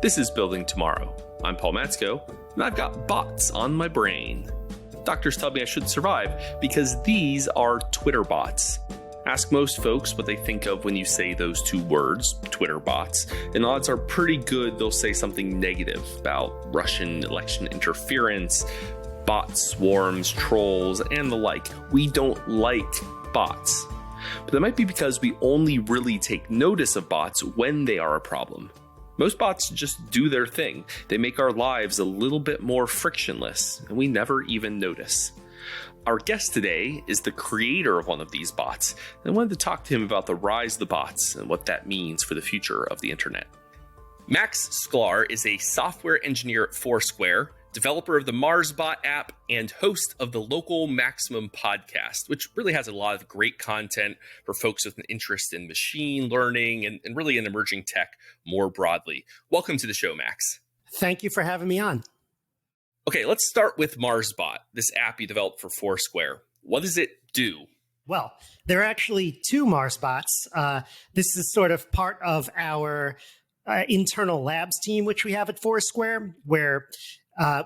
This is Building Tomorrow. I'm Paul Matzko, and I've got bots on my brain. Doctors tell me I should survive because these are Twitter bots. Ask most folks what they think of when you say those two words, Twitter bots, and odds are pretty good they'll say something negative about Russian election interference, bot swarms, trolls, and the like. We don't like bots. But that might be because we only really take notice of bots when they are a problem. Most bots just do their thing. They make our lives a little bit more frictionless, and we never even notice. Our guest today is the creator of one of these bots, and I wanted to talk to him about the rise of the bots and what that means for the future of the internet. Max Sklar is a software engineer at Foursquare, developer of the marsbot app, and host of the local Maximum podcast, which really has a lot of great content for folks with an interest in machine learning and really in emerging tech more broadly. Welcome to the show, Max. Thank you for having me on. Okay, let's start with marsbot, this app you developed for Foursquare. What does it do? Well, there are actually two marsbots. This is sort of part of our internal labs team, which we have at Foursquare, where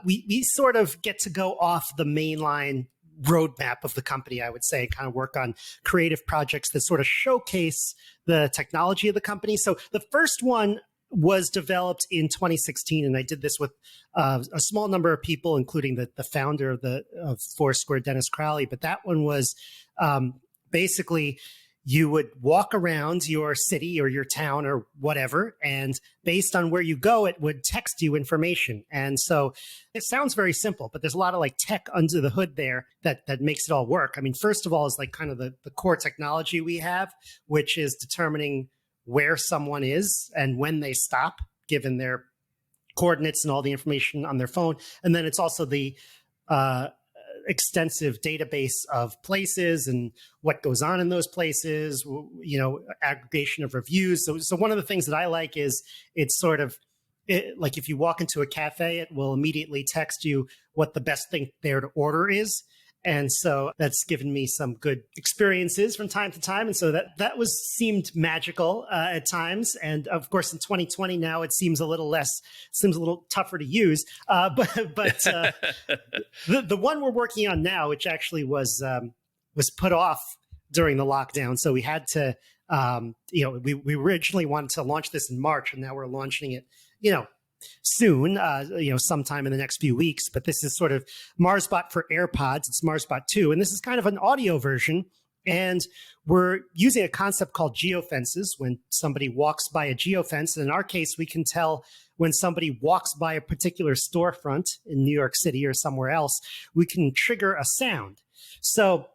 we sort of get to go off the mainline roadmap of the company, I would say, kind of work on creative projects that sort of showcase the technology of the company. So the first one was developed in 2016, and I did this with a small number of people, including the founder of Foursquare, Dennis Crowley. But that one was basically you would walk around your city or your town or whatever, and based on where you go, it would text you information. And so it sounds very simple, but there's a lot of like tech under the hood there that makes it all work. I mean, first of all, is like kind of the core technology we have, which is determining where someone is and when they stop, given their coordinates and all the information on their phone. And then it's also the extensive database of places and what goes on in those places, aggregation of reviews. So one of the things that I like is it's sort of like if you walk into a cafe, it will immediately text you what the best thing there to order is. And so that's given me some good experiences from time to time. And so that seemed magical at times. And of course, in 2020 now, it seems a little tougher to use. But the one we're working on now, which actually was put off during the lockdown. So we had to, we originally wanted to launch this in March, and now we're launching it, soon, sometime in the next few weeks. But this is sort of marsbot for AirPods. It's marsbot 2, and this is kind of an audio version. And we're using a concept called geofences. When somebody walks by a geofence, and in our case, we can tell when somebody walks by a particular storefront in New York City or somewhere else, we can trigger a sound. So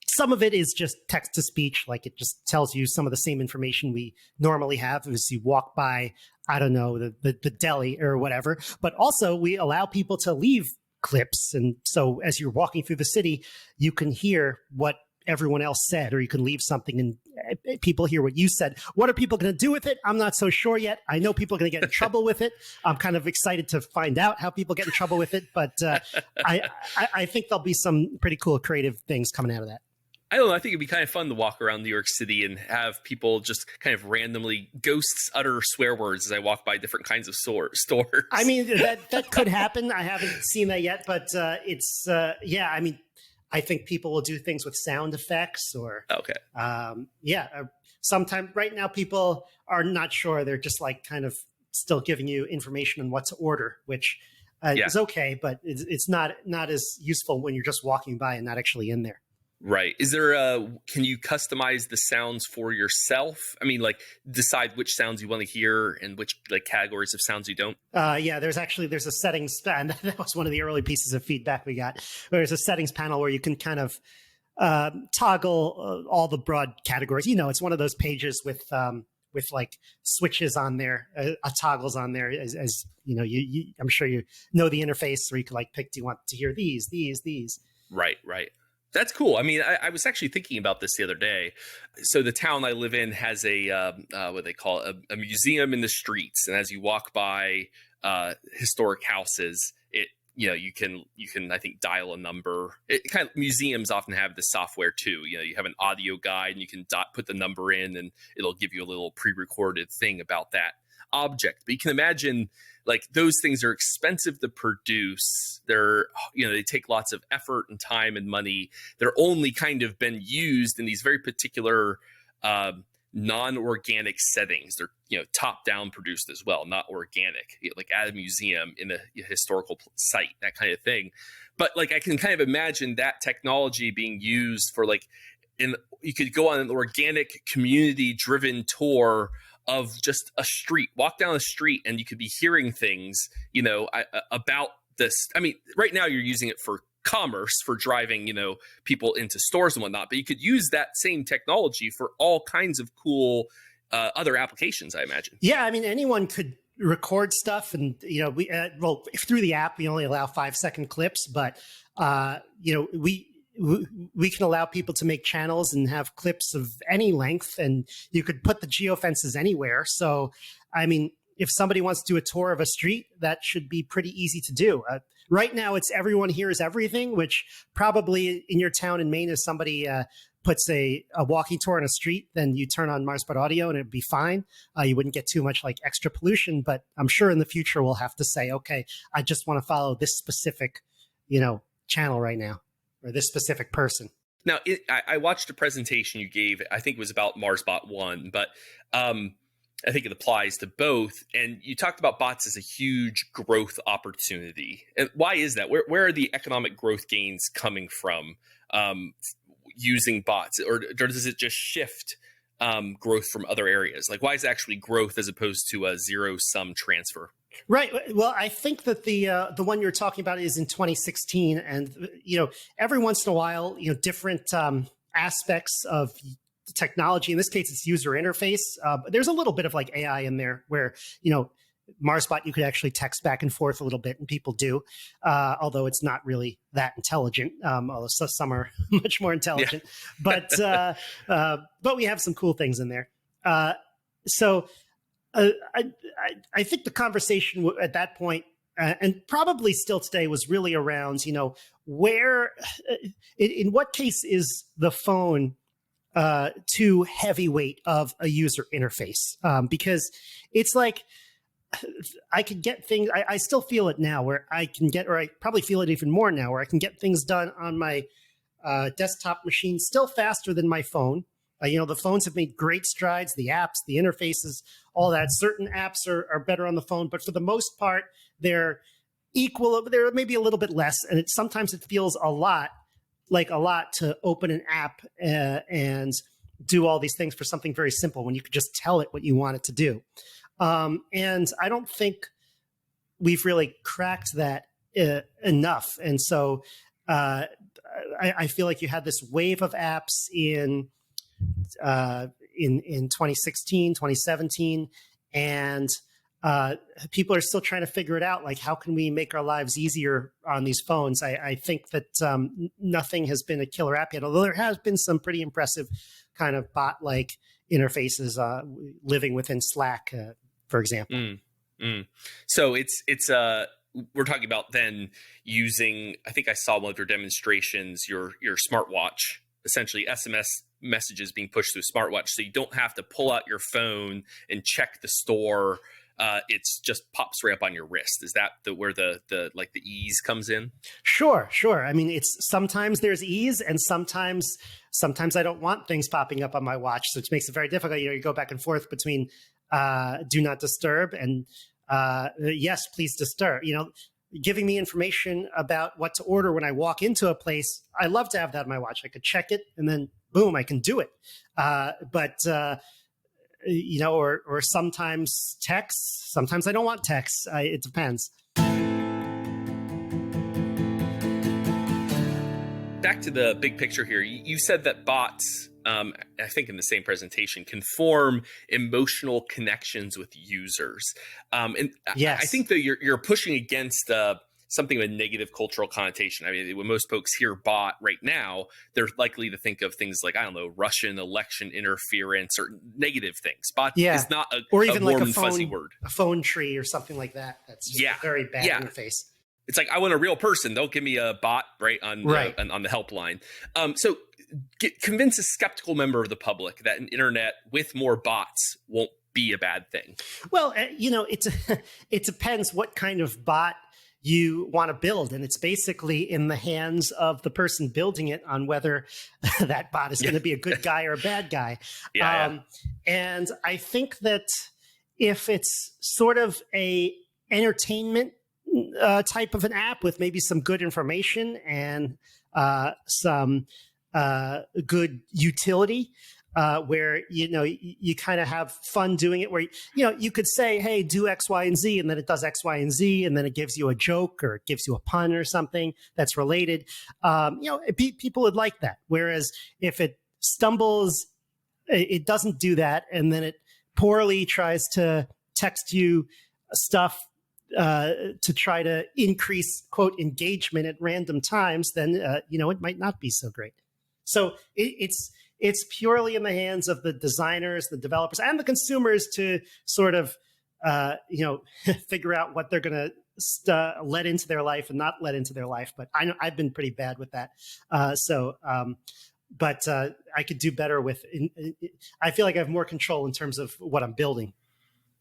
some of it is just text to speech, like it just tells you some of the same information we normally have as you walk by, I don't know, the deli or whatever. But also we allow people to leave clips. And so as you're walking through the city, you can hear what everyone else said, or you can leave something and people hear what you said. What are people going to do with it? I'm not so sure yet. I know people are going to get in trouble with it. I'm kind of excited to find out how people get in trouble with it. But I think there'll be some pretty cool creative things coming out of that. I don't know. I think it'd be kind of fun to walk around New York City and have people just kind of randomly ghosts utter swear words as I walk by different kinds of stores. I mean, that could happen. I haven't seen that yet, but I mean, I think people will do things with sound effects or, sometimes right now people are not sure. They're just like kind of still giving you information on what to order, which is okay, but it's not as useful when you're just walking by and not actually in there. Right. Is there can you customize the sounds for yourself? I mean, like decide which sounds you want to hear and which like categories of sounds you don't? There's a settings, and that was one of the early pieces of feedback we got. There's a settings panel where you can kind of toggle all the broad categories. It's one of those pages with like switches on there, toggles on there, as I'm sure you know the interface where you can like pick, do you want to hear these? Right. That's cool. I mean, I was actually thinking about this the other day. So the town I live in has what they call a museum in the streets. And as you walk by historic houses, you can I think dial a number. Museums often have this software too. You have an audio guide and you can put the number in and it'll give you a little pre-recorded thing about that. object. But you can imagine like those things are expensive to produce. They take lots of effort and time and money. They're only kind of been used in these very particular non-organic settings. They're top down produced as well, not organic, like at a museum in a historical site, that kind of thing. But like I can kind of imagine that technology being used for you could go on an organic community driven tour of just a street, walk down a street, and you could be hearing things, about this. I mean, right now you're using it for commerce, for driving, people into stores and whatnot, but you could use that same technology for all kinds of cool other applications, I imagine. Yeah. I mean, anyone could record stuff and, through the app, we only allow 5-second clips, but, we can allow people to make channels and have clips of any length, and you could put the geofences anywhere. So, I mean, if somebody wants to do a tour of a street, that should be pretty easy to do. Right now, it's everyone hears everything, which probably in your town in Maine, if somebody puts a walking tour on a street, then you turn on marsbot audio and it'd be fine. You wouldn't get too much like extra pollution, but I'm sure in the future we'll have to say, okay, I just want to follow this specific, channel right now, or this specific person. Now, I watched a presentation you gave. I think it was about marsbot 1, but I think it applies to both. And you talked about bots as a huge growth opportunity. And why is that? Where are the economic growth gains coming from using bots? Or does it just shift growth from other areas? Like, why is it actually growth as opposed to a zero-sum transfer? Right. Well, I think that the one you're talking about is in 2016, and every once in a while, different aspects of technology. In this case, it's user interface. But there's a little bit of like AI in there, where marsbot, you could actually text back and forth a little bit, and people do, although it's not really that intelligent. Although some are much more intelligent, yeah. But we have some cool things in there. I think the conversation at that point, and probably still today, was really around, where, in what case is the phone too heavyweight of a user interface? Because it's like, I could get things, I still feel it now where I probably feel it even more now, where I can get things done on my desktop machine still faster than my phone. The phones have made great strides, the apps, the interfaces, all that. Certain apps are better on the phone, but for the most part, they're equal. They're maybe a little bit less. And sometimes it feels a lot to open an app and do all these things for something very simple when you could just tell it what you want it to do. And I don't think we've really cracked that enough. And so I feel like you had this wave of apps in 2016, 2017, and people are still trying to figure it out. Like, how can we make our lives easier on these phones? I think that nothing has been a killer app yet, although there has been some pretty impressive kind of bot-like interfaces living within Slack, for example. So we're talking about then using, I think I saw one of your demonstrations, your smartwatch, essentially SMS messages being pushed through a smartwatch, so you don't have to pull out your phone and check the store. It's just pops right up on your wrist. Is that where the ease comes in? Sure. I mean, it's sometimes there's ease, and sometimes I don't want things popping up on my watch, so it makes it very difficult. You go back and forth between do not disturb and yes, please disturb. Giving me information about what to order when I walk into a place. I love to have that on my watch. I could check it and then boom, I can do it. But sometimes text, sometimes I don't want text. It depends. Back to the big picture here. You said that bots, I think in the same presentation, can form emotional connections with users. And yes. I think that you're pushing against something of a negative cultural connotation. I mean, when most folks hear bot right now, they're likely to think of things like, I don't know, Russian election interference or negative things. Bot is not a warm and fuzzy word. A phone tree or something like that. That's just a very bad interface. It's like, I want a real person. Don't give me a bot on the helpline. Convince a skeptical member of the public that an internet with more bots won't be a bad thing? Well, it depends what kind of bot you want to build. And it's basically in the hands of the person building it on whether that bot is going to be a good guy or a bad guy. And I think that if it's sort of a entertainment type of an app with maybe some good information and some good utility, where you kind of have fun doing it, where you could say, hey, do X, Y, and Z, and then it does X, Y, and Z, and then it gives you a joke or it gives you a pun or something that's related. People would like that. Whereas if it stumbles, it doesn't do that, and then it poorly tries to text you stuff to try to increase, quote, engagement at random times, then it might not be so great. So it's purely in the hands of the designers, the developers, and the consumers to sort of figure out what they're going to let into their life and not let into their life. But I know I've been pretty bad with that. But I could do better with. I feel like I have more control in terms of what I'm building.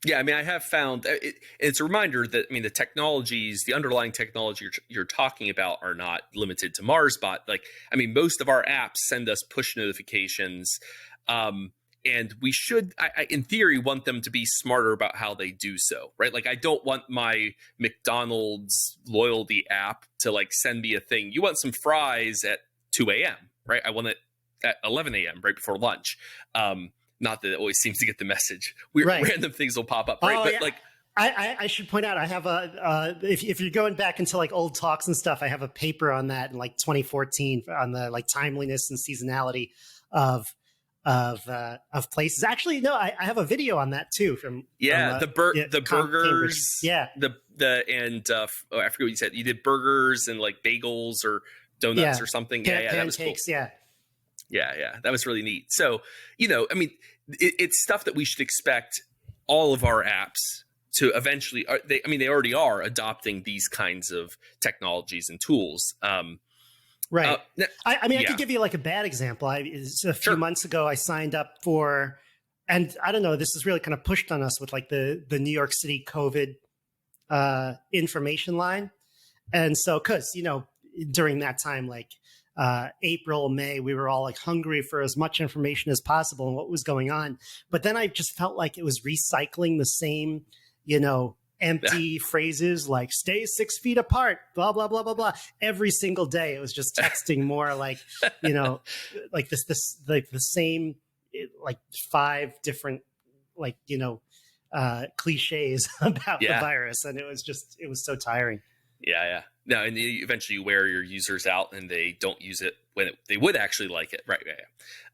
Yeah, I mean, I have found it's a reminder that, I mean, the technologies, the underlying technology you're talking about are not limited to marsbot. Like, I mean, most of our apps send us push notifications, and we should, in theory, want them to be smarter about how they do so, right? Like, I don't want my McDonald's loyalty app to like send me a thing. You want some fries at 2 a.m., right? I want it at 11 a.m., right before lunch. Not that it always seems to get the message. Random things will pop up, right? Oh, but yeah. like, I should point out, I have if you're going back into like old talks and stuff, I have a paper on that in like 2014 on the like timeliness and seasonality of places. Actually, no, I have a video on that too. The burgers, I forget what you said. You did burgers and like bagels or donuts or something. That was cool. Yeah, that was really neat. So, I mean, it's stuff that we should expect all of our apps to eventually. They already are adopting these kinds of technologies and tools. Right. I could give you like a bad example. A few months ago, I signed up for, and I don't know, this is really kind of pushed on us with like the New York City COVID information line. And so, because, during that time, like, April, May, we were all like hungry for as much information as possible and what was going on. But then I just felt like it was recycling the same, empty phrases like stay 6 feet apart, blah, blah, blah, blah, blah. Every single day. It was just texting more like, like like the same, like 5 different, like, cliches about the virus. And it was so tiring. Yeah. No, and eventually you wear your users out and they don't use it when they would actually like it. Right.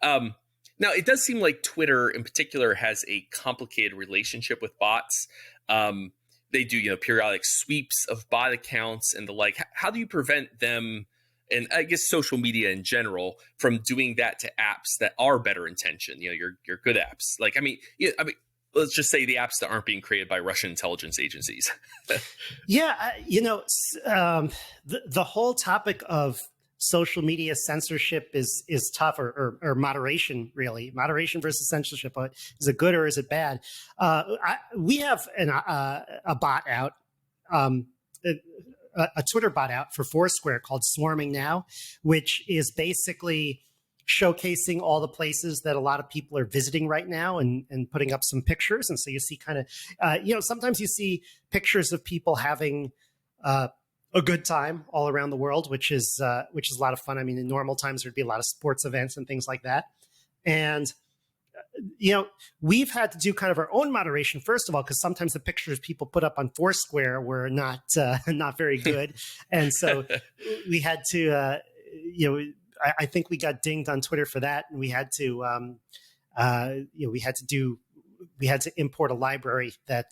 Now, it does seem like Twitter in particular has a complicated relationship with bots. They do, periodic sweeps of bot accounts and the like. How do you prevent them, and I guess social media in general, from doing that to apps that are better intentioned? Your good apps. Like, let's just say the apps that aren't being created by Russian intelligence agencies. The whole topic of social media censorship is tough, or moderation, really. Moderation versus censorship. Is it good or is it bad? We have a bot out, a Twitter bot out for Foursquare called Swarming Now, which is basically showcasing all the places that a lot of people are visiting right now and putting up some pictures. And so you see kind of, sometimes you see pictures of people having a good time all around the world, which is a lot of fun. I mean, in normal times, there'd be a lot of sports events and things like that. And, we've had to do kind of our own moderation, first of all, because sometimes the pictures people put up on Foursquare were not very good. And so we had to, I think we got dinged on Twitter for that, and we had to, we had to import a library that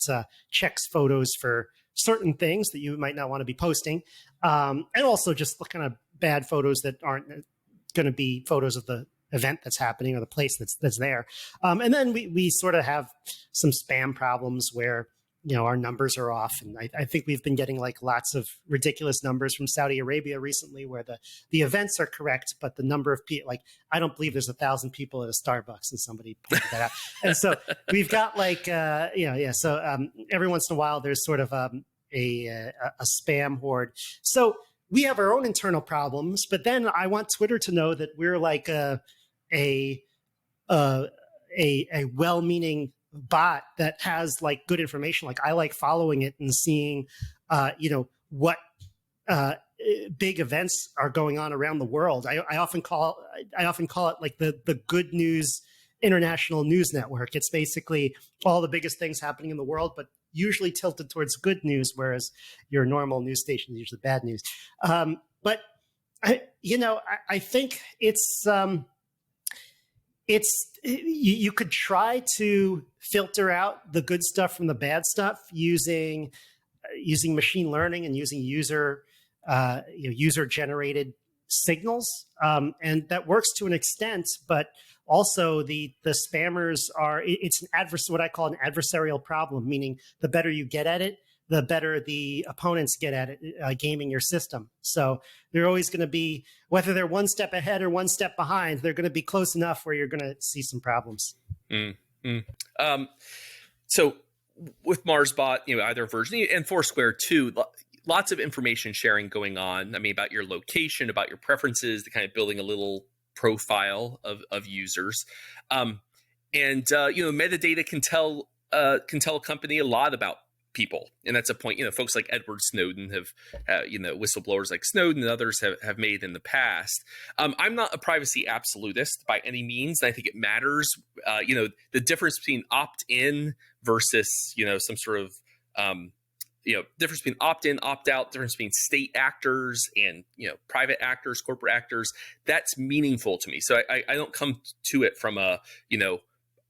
checks photos for certain things that you might not want to be posting, and also just the kind of bad photos that aren't going to be photos of the event that's happening or the place that's there. And then we sort of have some spam problems where our numbers are off. And I think we've been getting like lots of ridiculous numbers from Saudi Arabia recently where the events are correct, but the number of people, like, I don't believe there's 1,000 people at a Starbucks, and somebody pointed that out. And so we've got like, so every once in a while there's sort of a spam horde. So we have our own internal problems, but then I want Twitter to know that we're like a well-meaning bot that has like good information. Like, I like following it and seeing, what big events are going on around the world. I often call it like the Good News International News Network. It's basically all the biggest things happening in the world, but usually tilted towards good news, whereas your normal news station is usually bad news. But I think you could try to filter out the good stuff from the bad stuff using machine learning and using user generated signals, and that works to an extent. But also the spammers it's what I call an adversarial problem, meaning the better you get at it, the better the opponents get at it, gaming your system. So they're always going to be, whether they're one step ahead or one step behind, they're going to be close enough where you're going to see some problems. So with marsbot, either version and Foursquare too, lots of information sharing going on. I mean, about your location, about your preferences, the kind of building a little profile of users. Metadata can tell a company a lot about people. And that's a point, folks like Edward Snowden have, whistleblowers like Snowden and others have made in the past. I'm not a privacy absolutist by any means. I think it matters, the difference between opt-in versus, some sort of, difference between opt-in, opt-out, difference between state actors and, private actors, corporate actors, that's meaningful to me. So I don't come to it from a,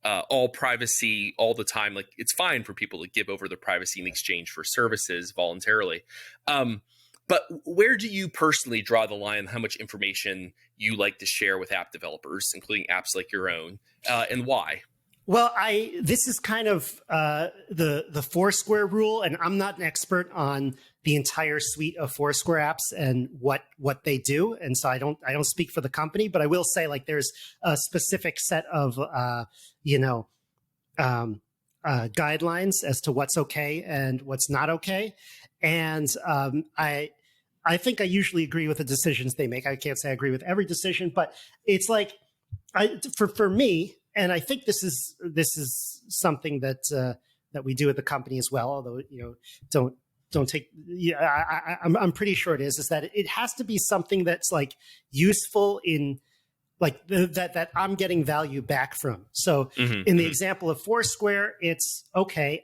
all privacy all the time. Like, it's fine for people to give over their privacy in exchange for services voluntarily. But where do you personally draw the line on how much information you like to share with app developers, including apps like your own, and why? Well, this is kind of the Foursquare rule, and I'm not an expert on the entire suite of Foursquare apps and what they do, and so I don't speak for the company, but I will say, like, there's a specific set of guidelines as to what's okay and what's not okay, and I think I usually agree with the decisions they make. I can't say I agree with every decision, but it's like, for me. And I think this is something that we do at the company as well. Although don't take. Yeah, I'm pretty sure it is that it has to be something that's like useful in like that I'm getting value back from. So in the example of Foursquare, it's okay.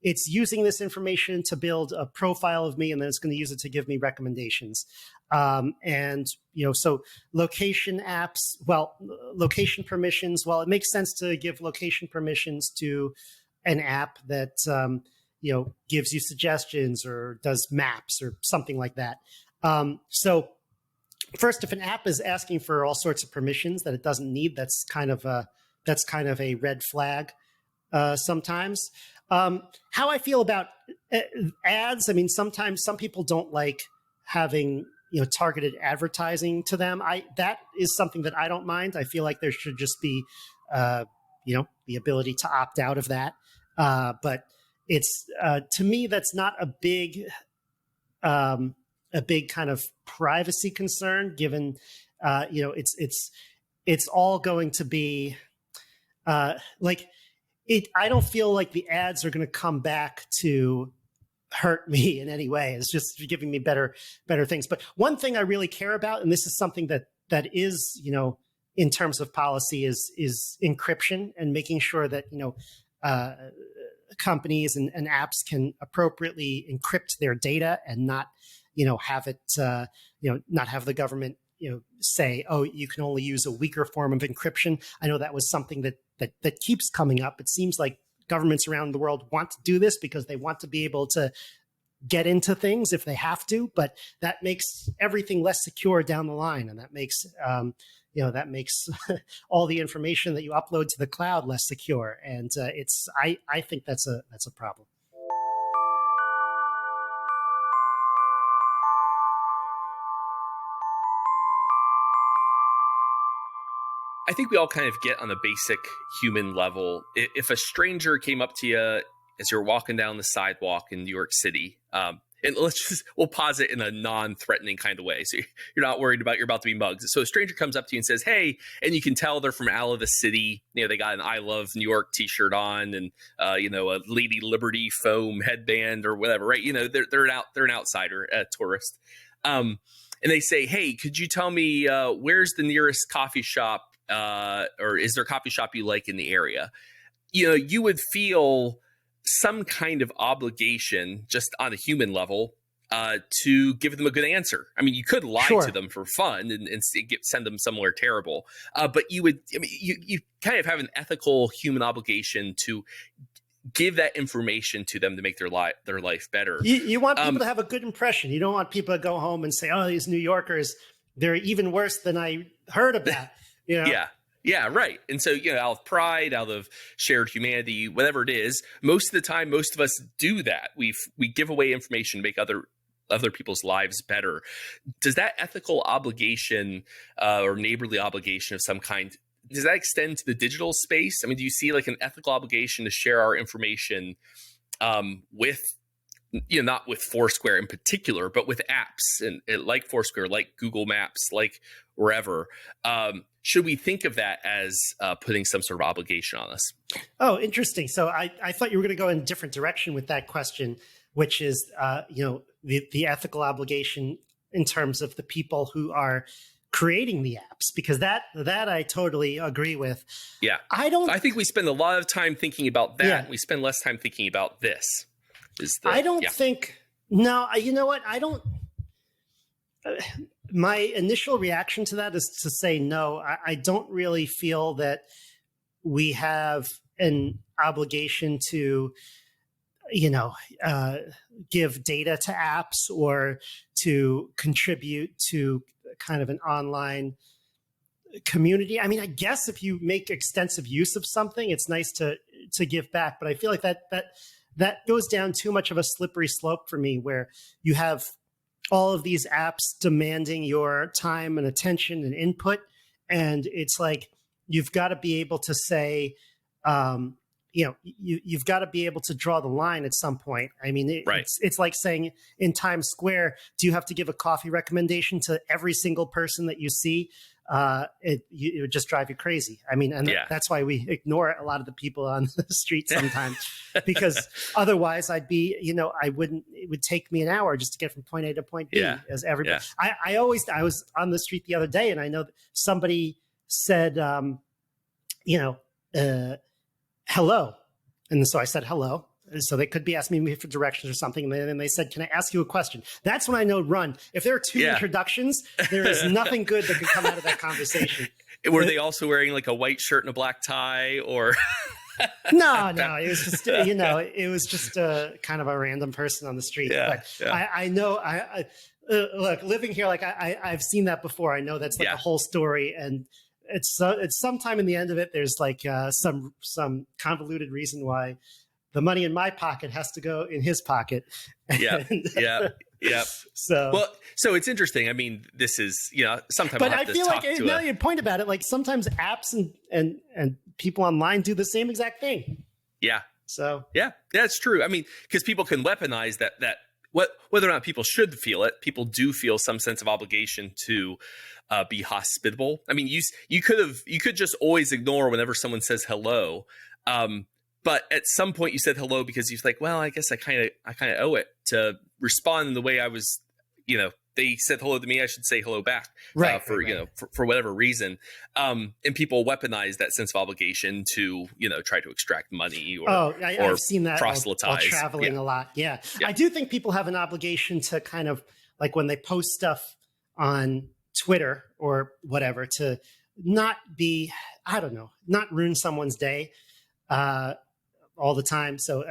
It's using this information to build a profile of me, and then it's going to use it to give me recommendations. So location apps, location permissions. Well, it makes sense to give location permissions to an app that, gives you suggestions or does maps or something like that. So first, if an app is asking for all sorts of permissions that it doesn't need, that's kind of a red flag sometimes. How I feel about ads, I mean, sometimes some people don't like having targeted advertising to them. That is something that I don't mind. I feel like there should just be the ability to opt out of that. But it's to me, that's not a big kind of privacy concern, given it's all going to be like it. I don't feel like the ads are going to come back to hurt me in any way. It's just giving me better things. But one thing I really care about, and this is something that is, in terms of policy, is encryption and making sure that, companies and apps can appropriately encrypt their data and not, have it, not have the government, say, oh, you can only use a weaker form of encryption. I know that was something that keeps coming up. It seems like governments around the world want to do this because they want to be able to get into things if they have to, but that makes everything less secure down the line, and that makes all the information that you upload to the cloud less secure. And I think that's a problem. I think we all kind of get on a basic human level. If a stranger came up to you as you're walking down the sidewalk in New York City, and we'll pause it in a non-threatening kind of way. So you're not worried about you're about to be mugged. So a stranger comes up to you and says, hey, and you can tell they're from out of the city. They got an I Love New York t-shirt on and, a Lady Liberty foam headband or whatever, right? They're an outsider, a tourist. And they say, hey, could you tell me where's the nearest coffee shop or is there a coffee shop you like in the area? You would feel some kind of obligation just on a human level to give them a good answer. I mean, you could lie to them for fun and send them somewhere terrible. But you kind of have an ethical human obligation to give that information to them to make their life better. You want people to have a good impression. You don't want people to go home and say, oh, these New Yorkers, they're even worse than I heard about. Yeah, right. And so, out of pride, out of shared humanity, whatever it is, most of the time, most of us do that. We give away information to make other people's lives better. Does that ethical obligation or neighborly obligation of some kind, does that extend to the digital space? I mean, do you see like an ethical obligation to share our information with, not with Foursquare in particular, but with apps and like Foursquare, like Google Maps, like wherever? Should we think of that as putting some sort of obligation on us? Oh, interesting. So I thought you were going to go in a different direction with that question, which is, the ethical obligation in terms of the people who are creating the apps, because that I totally agree with. Yeah. I think we spend a lot of time thinking about that. Yeah. We spend less time thinking about this. I don't think, no, you know what? I don't, my initial reaction to that is to say, no, I don't really feel that we have an obligation to, give data to apps or to contribute to kind of an online community. I mean, I guess if you make extensive use of something, it's nice to give back, but I feel like that goes down too much of a slippery slope for me, where you have all of these apps demanding your time and attention and input. And it's like, you've got to be able to say, you've got to be able to draw the line at some point. I mean, it's like saying in Times Square, do you have to give a coffee recommendation to every single person that you see? It would just drive you crazy. I mean, and that's why we ignore a lot of the people on the street sometimes, because otherwise I'd be, it would take me an hour just to get from point A to point B as everybody. Yeah. I was on the street the other day and I know that somebody said, hello. And so I said, hello. So they could be asking me for directions or something. And then they said, can I ask you a question? That's when I know, run. If there are two introductions, there is nothing good that can come out of that conversation. Were they also wearing like a white shirt and a black tie or? No, it was just, it was just kind of a random person on the street. I know, look, living here, like I've seen that before. I know that's like a whole story. And it's sometime in the end of it, there's like some convoluted reason why the money in my pocket has to go in his pocket. Yeah. So it's interesting. I mean, this is, sometimes. But I feel like now you point about it, like sometimes apps and people online do the same exact thing. Yeah. So that's true. I mean, because people can weaponize that whether or not people should feel it, people do feel some sense of obligation to be hospitable. I mean, you could just always ignore whenever someone says hello. But at some point you said hello because you're like, well, I guess I kind of owe it to respond in the way I was, they said hello to me, I should say hello back, for whatever reason. And people weaponize that sense of obligation to, try to extract money or I've seen that proselytize. While traveling a lot. Yeah. I do think people have an obligation to kind of like when they post stuff on Twitter or whatever, to not be, I don't know, not ruin someone's day all the time. So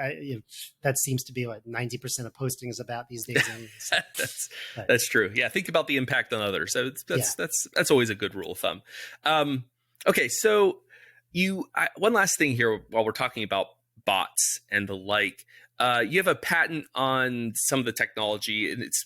that seems to be what 90% of posting is about these days. That's true. Yeah. Think about the impact on others. So that's always a good rule of thumb. Okay. So one last thing here while we're talking about bots and the like. You have a patent on some of the technology, and it's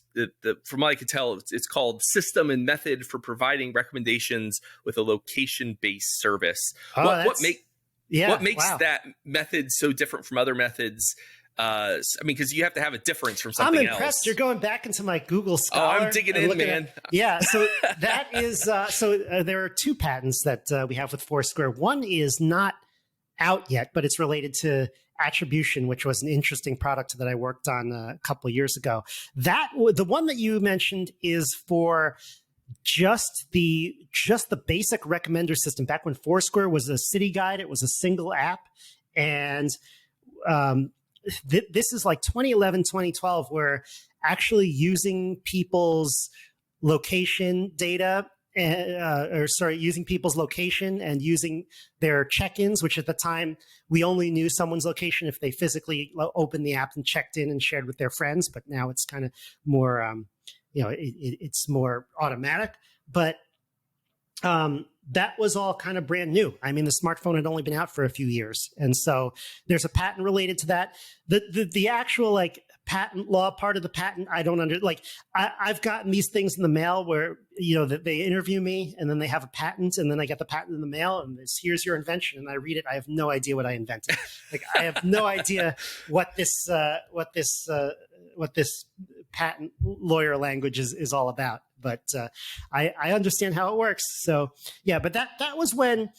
from what I could tell, it's called System and Method for Providing Recommendations with a Location-Based Service. Oh, What makes wow. that method so different from other methods? I mean, because you have to have a difference from something else. I'm impressed. You're going back into my Google Scholar. Oh, I'm digging in, man. Yeah, so that is there are two patents that we have with Foursquare. One is not out yet, but it's related to attribution, which was an interesting product that I worked on a couple of years ago. The one that you mentioned is for just the basic recommender system. Back when Foursquare was a city guide, it was a single app, and this is like 2011, 2012, where actually using people's location data, using people's location and using their check-ins, which at the time we only knew someone's location if they physically opened the app and checked in and shared with their friends. But now it's kind of more, it's more automatic. But that was all kind of brand new. I mean, the smartphone had only been out for a few years. And so there's a patent related to that. The actual like patent law part of the patent, I don't I've gotten these things in the mail where, that they interview me and then they have a patent and then I get the patent in the mail and here's your invention. And I read it. I have no idea what I invented. I have no idea what this patent lawyer language is all about. But I understand how it works. So yeah, but that was when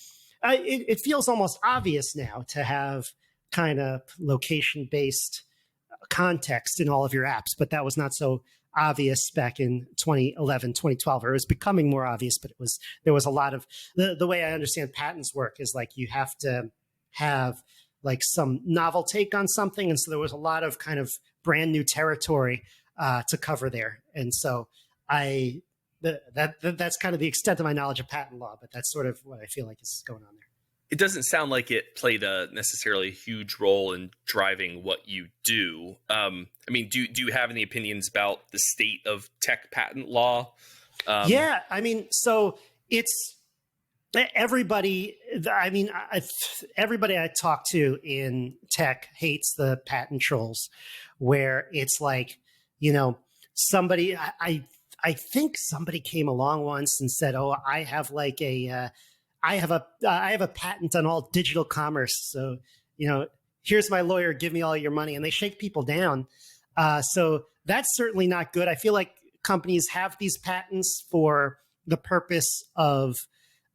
it feels almost obvious now to have kind of location-based context in all of your apps, but that was not so obvious back in 2011, 2012, or it was becoming more obvious, but there was a lot of the way I understand patents work is like you have to have like some novel take on something. And so there was a lot of kind of brand new territory to cover there. And so that's kind of the extent of my knowledge of patent law, but that's sort of what I feel like is going on there. It doesn't sound like it played a necessarily huge role in driving what you do. I mean, do you have any opinions about the state of tech patent law? Yeah, I mean, so it's everybody. I mean, everybody I talk to in tech hates the patent trolls, where it's like, somebody. I think somebody came along once and said, "Oh, I have like I have a patent on all digital commerce. So, here's my lawyer, give me all your money." And they shake people down. So that's certainly not good. I feel like companies have these patents for the purpose of,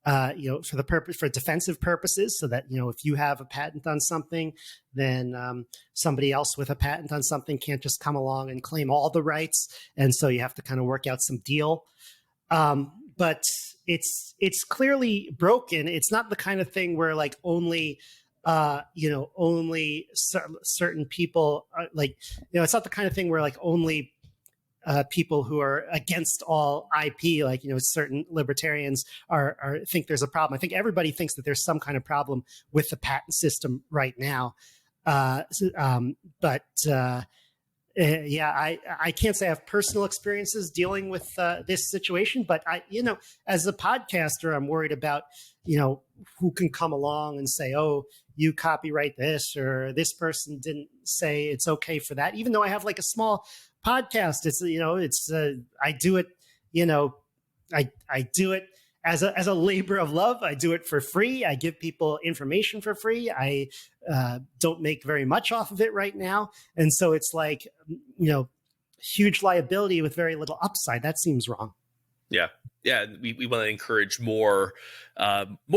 for defensive purposes, so that, if you have a patent on something, then somebody else with a patent on something can't just come along and claim all the rights. And so you have to kind of work out some deal. But it's clearly broken. It's not the kind of thing where like only certain people are, it's not the kind of thing where like only people who are against all IP, certain libertarians are think there's a problem. I think everybody thinks that there's some kind of problem with the patent system right now. I can't say I have personal experiences dealing with this situation, but as a podcaster, I'm worried about, who can come along and say, "Oh, you copyright this," or "This person didn't say it's okay for that." Even though I have like a small podcast, I do it, I do it as a labor of love. I do it for free. I give people information for free. I don't make very much off of it right now. And so it's like, huge liability with very little upside. That seems wrong. Yeah. Yeah. We want to encourage more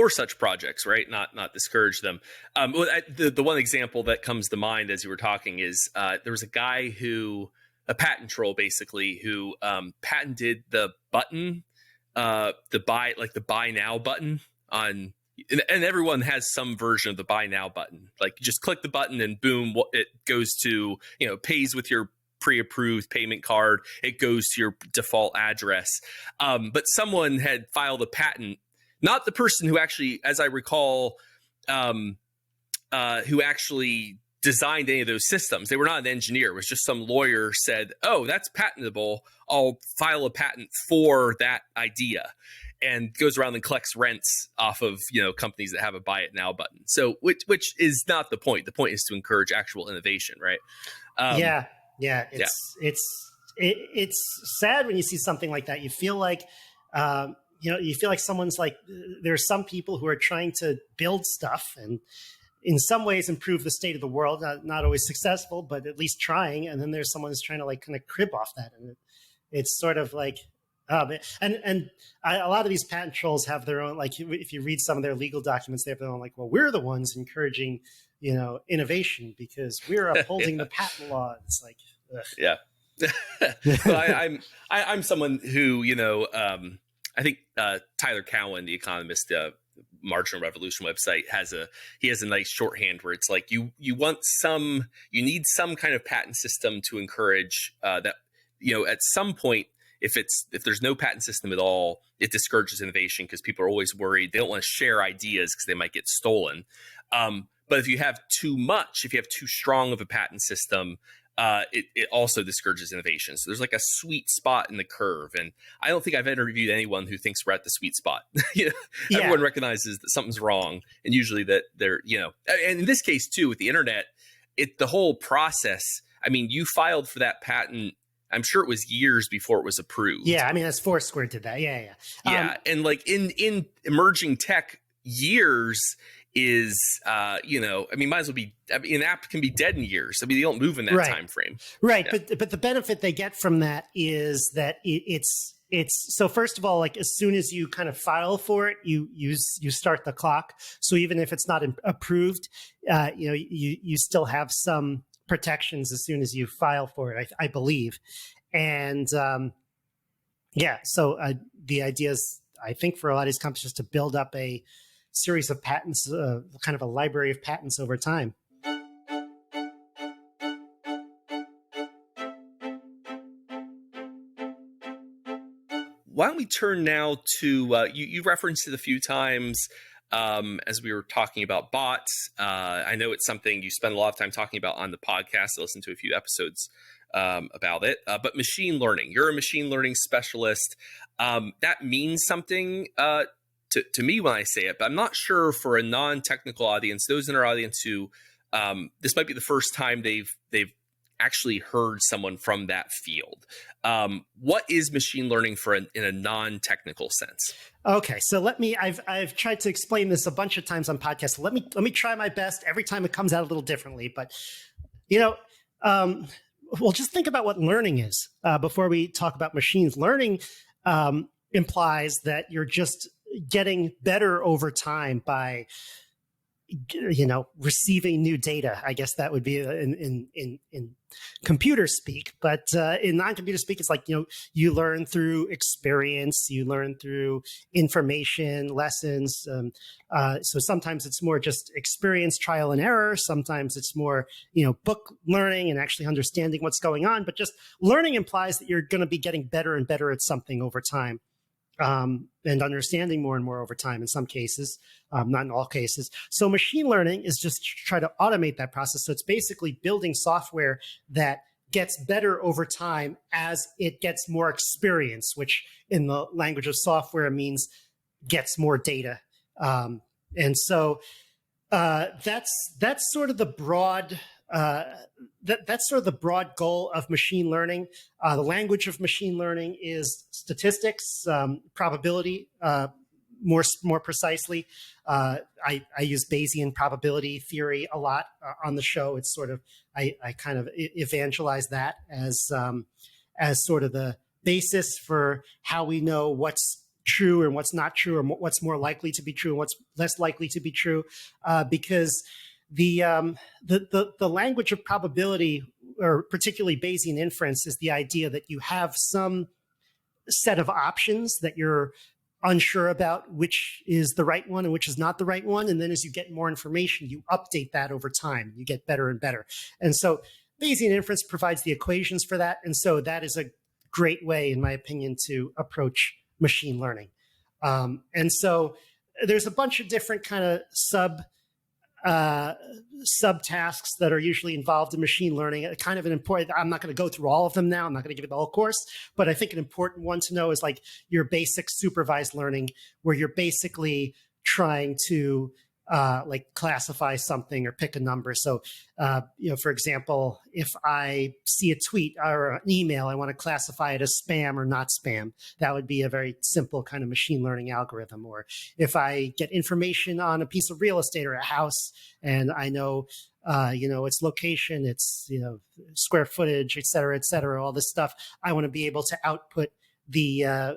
such projects, right? Not discourage them. The one example that comes to mind as you were talking is there was a guy a patent troll basically, who patented the button, the buy now button on, and everyone has some version of the buy now button. Like you just click the button and boom, it goes to, pays with your pre-approved payment card. It goes to your default address. But someone had filed a patent, not the person who actually, as I recall, who actually designed any of those systems. They were not an engineer. It was just some lawyer said, "Oh, that's patentable. I'll file a patent for that idea." and goes around and collects rents off of companies that have a buy it now button. So which is not the point. The point is to encourage actual innovation, right? It's sad when you see something like that. You feel like someone's like, there are some people who are trying to build stuff and in some ways improve the state of the world, not always successful, but at least trying. And then there's someone who's trying to like kind of crib off that. And it's sort of like, a lot of these patent trolls have their own, like if you read some of their legal documents, they have their own like, well, we're the ones encouraging, innovation because we're upholding the patent law. It's like, ugh. Yeah. Well, I'm someone who, I think Tyler Cowen, the Economist, Marginal Revolution website has a nice shorthand where it's like you need some kind of patent system to encourage that at some point if there's no patent system at all, it discourages innovation because people are always worried they don't want to share ideas because they might get stolen. But if you have too strong of a patent system, it also discourages innovation. So there's like a sweet spot in the curve. And I don't think I've interviewed anyone who thinks we're at the sweet spot. Everyone recognizes that something's wrong. And usually that they're, and in this case too, with the internet, the whole process, I mean, you filed for that patent, I'm sure it was years before it was approved. Yeah. I mean, that's Foursquare did that. Yeah. And like in emerging tech, years is, I mean, might as well be, an app can be dead in years. I mean, they don't move in that time frame. Right. Yeah. But the benefit they get from that is that it's so first of all, like as soon as you kind of file for it, you start the clock. So even if it's not approved, you still have some protections as soon as you file for it, I believe. And so the idea is, I think for a lot of these companies, just to build up a series of patents, kind of a library of patents over time. Why don't we turn now to, you referenced it a few times as we were talking about bots. I know it's something you spend a lot of time talking about on the podcast. I listened to a few episodes about it, but machine learning, you're a machine learning specialist. That means something to me when I say it, but I'm not sure for a non-technical audience, those in our audience who this might be the first time they've actually heard someone from that field. What is machine learning in a non-technical sense? Okay, so I've tried to explain this a bunch of times on podcasts. So let me try my best. Every time it comes out a little differently, but well, just think about what learning is before we talk about machines. Learning implies that you're just getting better over time by receiving new data. I guess that would be in computer speak, but in non-computer speak, it's like, you learn through experience, you learn through information, lessons. So sometimes it's more just experience, trial and error. Sometimes it's more, book learning and actually understanding what's going on. But just learning implies that you're going to be getting better and better at something over time. And understanding more and more over time in some cases, not in all cases. So machine learning is just try to automate that process. So it's basically building software that gets better over time as it gets more experience, which in the language of software means gets more data. And so that's sort of the broad that's sort of the broad goal of machine learning. The language of machine learning is statistics, probability, more precisely. I use Bayesian probability theory a lot on the show. It's sort of, I kind of evangelize that as sort of the basis for how we know what's true and what's not true, or what's more likely to be true and what's less likely to be true, because the language of probability, or particularly Bayesian inference, is the idea that you have some set of options that you're unsure about which is the right one and which is not the right one. And then as you get more information, you update that over time. You get better and better. And so Bayesian inference provides the equations for that. And so that is a great way, in my opinion, to approach machine learning. And so there's a bunch of different kind of subtasks that are usually involved in machine learning. Kind of an important, I'm not going to go through all of them now. I'm not going to give it the whole course, but I think an important one to know is like your basic supervised learning, where you're basically trying to like classify something or pick a number. So, for example, if I see a tweet or an email, I want to classify it as spam or not spam. That would be a very simple kind of machine learning algorithm. Or if I get information on a piece of real estate or a house, and I know, its location, its square footage, et cetera, all this stuff, I want to be able to output the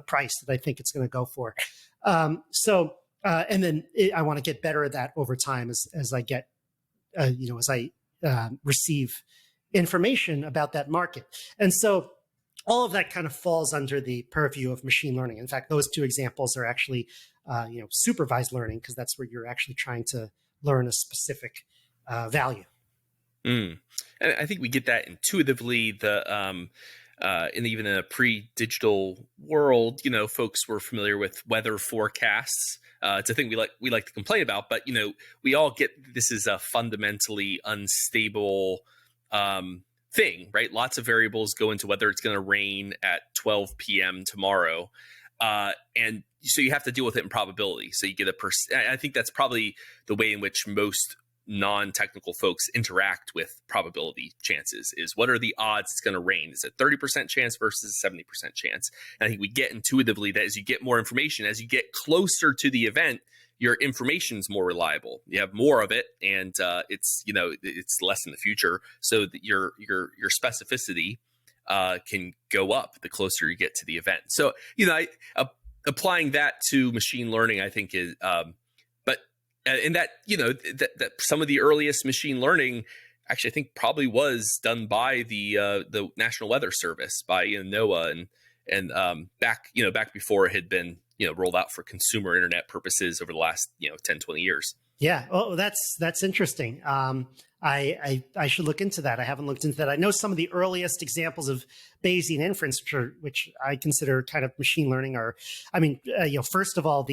price that I think it's going to go for. And then I want to get better at that over time as I get, as I receive information about that market. And so all of that kind of falls under the purview of machine learning. In fact, those two examples are actually, supervised learning, because that's where you're actually trying to learn a specific value. And I think we get that intuitively. Even in a pre-digital world, folks were familiar with weather forecasts. It's a thing we like to complain about, but we all get this is a fundamentally unstable thing, right? Lots of variables go into whether it's going to rain at 12 p.m. tomorrow, and so you have to deal with it in probability. So you get I think that's probably the way in which most non-technical folks interact with probability chances. Is what are the odds it's going to rain? Is it 30% chance versus a 70% chance? And I think we get intuitively that as you get more information, as you get closer to the event, your information is more reliable. You have more of it, and it's less in the future, so that your specificity can go up the closer you get to the event. So applying that to machine learning, I think is. And that, that some of the earliest machine learning, actually, I think probably was done by the National Weather Service, by NOAA, and back before it had been rolled out for consumer internet purposes over the last 10, 20 years. Yeah. Oh, that's interesting. I should look into that. I haven't looked into that. I know some of the earliest examples of Bayesian inference, which I consider kind of machine learning, are, first of all,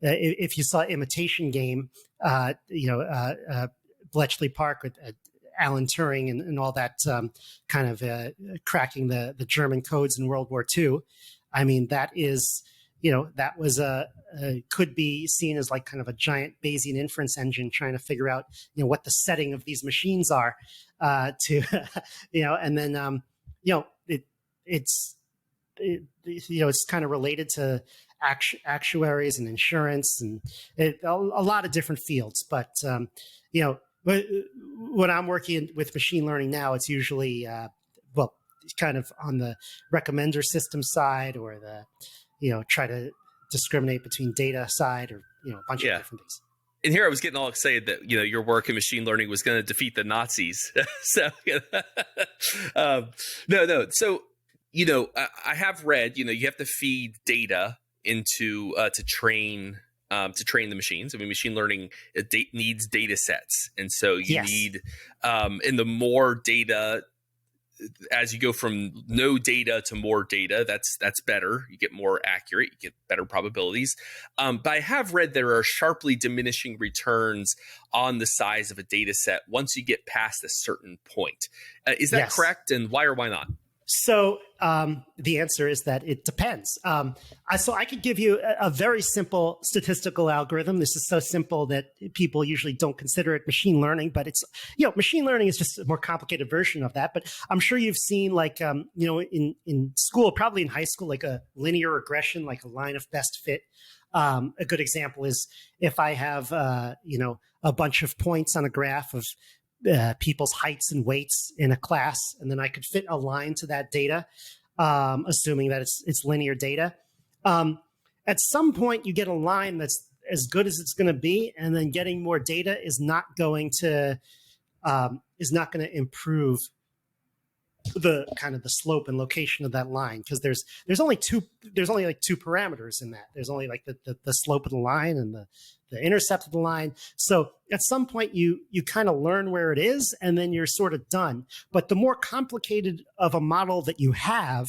if you saw Imitation Game, Bletchley Park with Alan Turing and all that kind of cracking the German codes in World War II. I mean, that is, that was could be seen as like kind of a giant Bayesian inference engine trying to figure out, what the setting of these machines are and then, it's kind of related to actuaries and insurance and a lot of different fields. But, when I'm working with machine learning now, it's usually, kind of on the recommender system side, or the, try to discriminate between data side, or, a bunch of different things. And here I was getting all excited that, your work in machine learning was going to defeat the Nazis. So, no. So, I have read, you have to feed data into to train the machines. I mean, machine learning needs data sets, and so you need and the more data, as you go from no data to more data, that's better. You get more accurate, you get better probabilities. But I have read there are sharply diminishing returns on the size of a data set once you get past a certain point. Is that correct? And why or why not? So the answer is that it depends. So I could give you a very simple statistical algorithm. This is so simple that people usually don't consider it machine learning, but it's, machine learning is just a more complicated version of that. But I'm sure you've seen in school, probably in high school, like a linear regression, like a line of best fit. A good example is if I have, a bunch of points on a graph of people's heights and weights in a class, and then I could fit a line to that data, assuming that it's linear data. At some point, you get a line that's as good as it's going to be, and then getting more data is not going to improve the kind of the slope and location of that line, because there's only like two parameters in that. There's only like the slope of the line and the intercept of the line. So at some point you kind of learn where it is, and then you're sort of done. But the more complicated of a model that you have,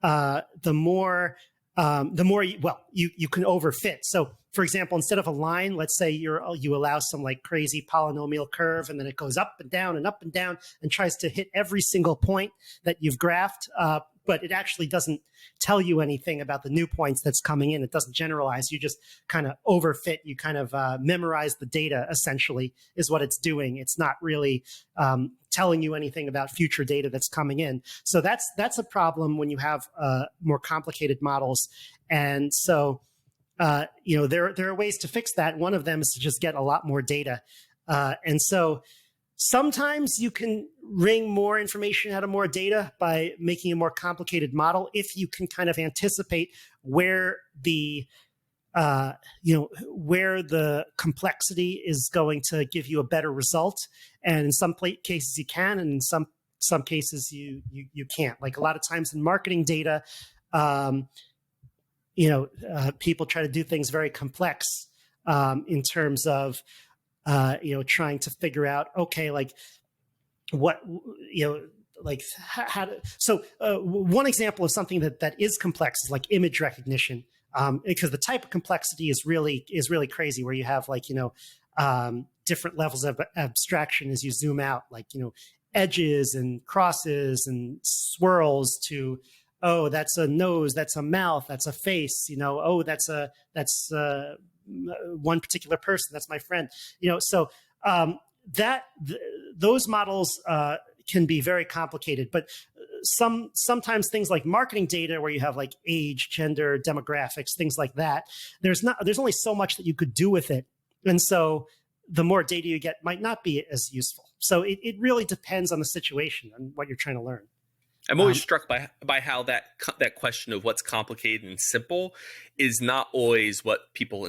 the more you can overfit. So for example, instead of a line, let's say you allow some like crazy polynomial curve, and then it goes up and down and tries to hit every single point that you've graphed. But it actually doesn't tell you anything about the new points that's coming in. It doesn't generalize. You just kind of overfit. You kind of memorize the data, essentially, is what it's doing. It's not really telling you anything about future data that's coming in. So that's a problem when you have more complicated models. And so, there are ways to fix that. One of them is to just get a lot more data. And so sometimes you can wring more information out of more data by making a more complicated model if you can kind of anticipate where the complexity is going to give you a better result. And in some cases you can, and in some cases you can't. Like a lot of times in marketing data, people try to do things very complex in terms of trying to figure out, okay, like what, like how to. So one example of something that is complex is like image recognition, because the type of complexity is really crazy, where you have like different levels of abstraction as you zoom out, like edges and crosses and swirls to, oh, that's a nose, that's a mouth, that's a face, oh, that's one particular person, that's my friend, so those models can be very complicated. But sometimes things like marketing data, where you have like age, gender, demographics, things like that, there's only so much that you could do with it, and so the more data you get might not be as useful. So it really depends on the situation and what you're trying to learn. I'm always struck by how that question of what's complicated and simple is not always what people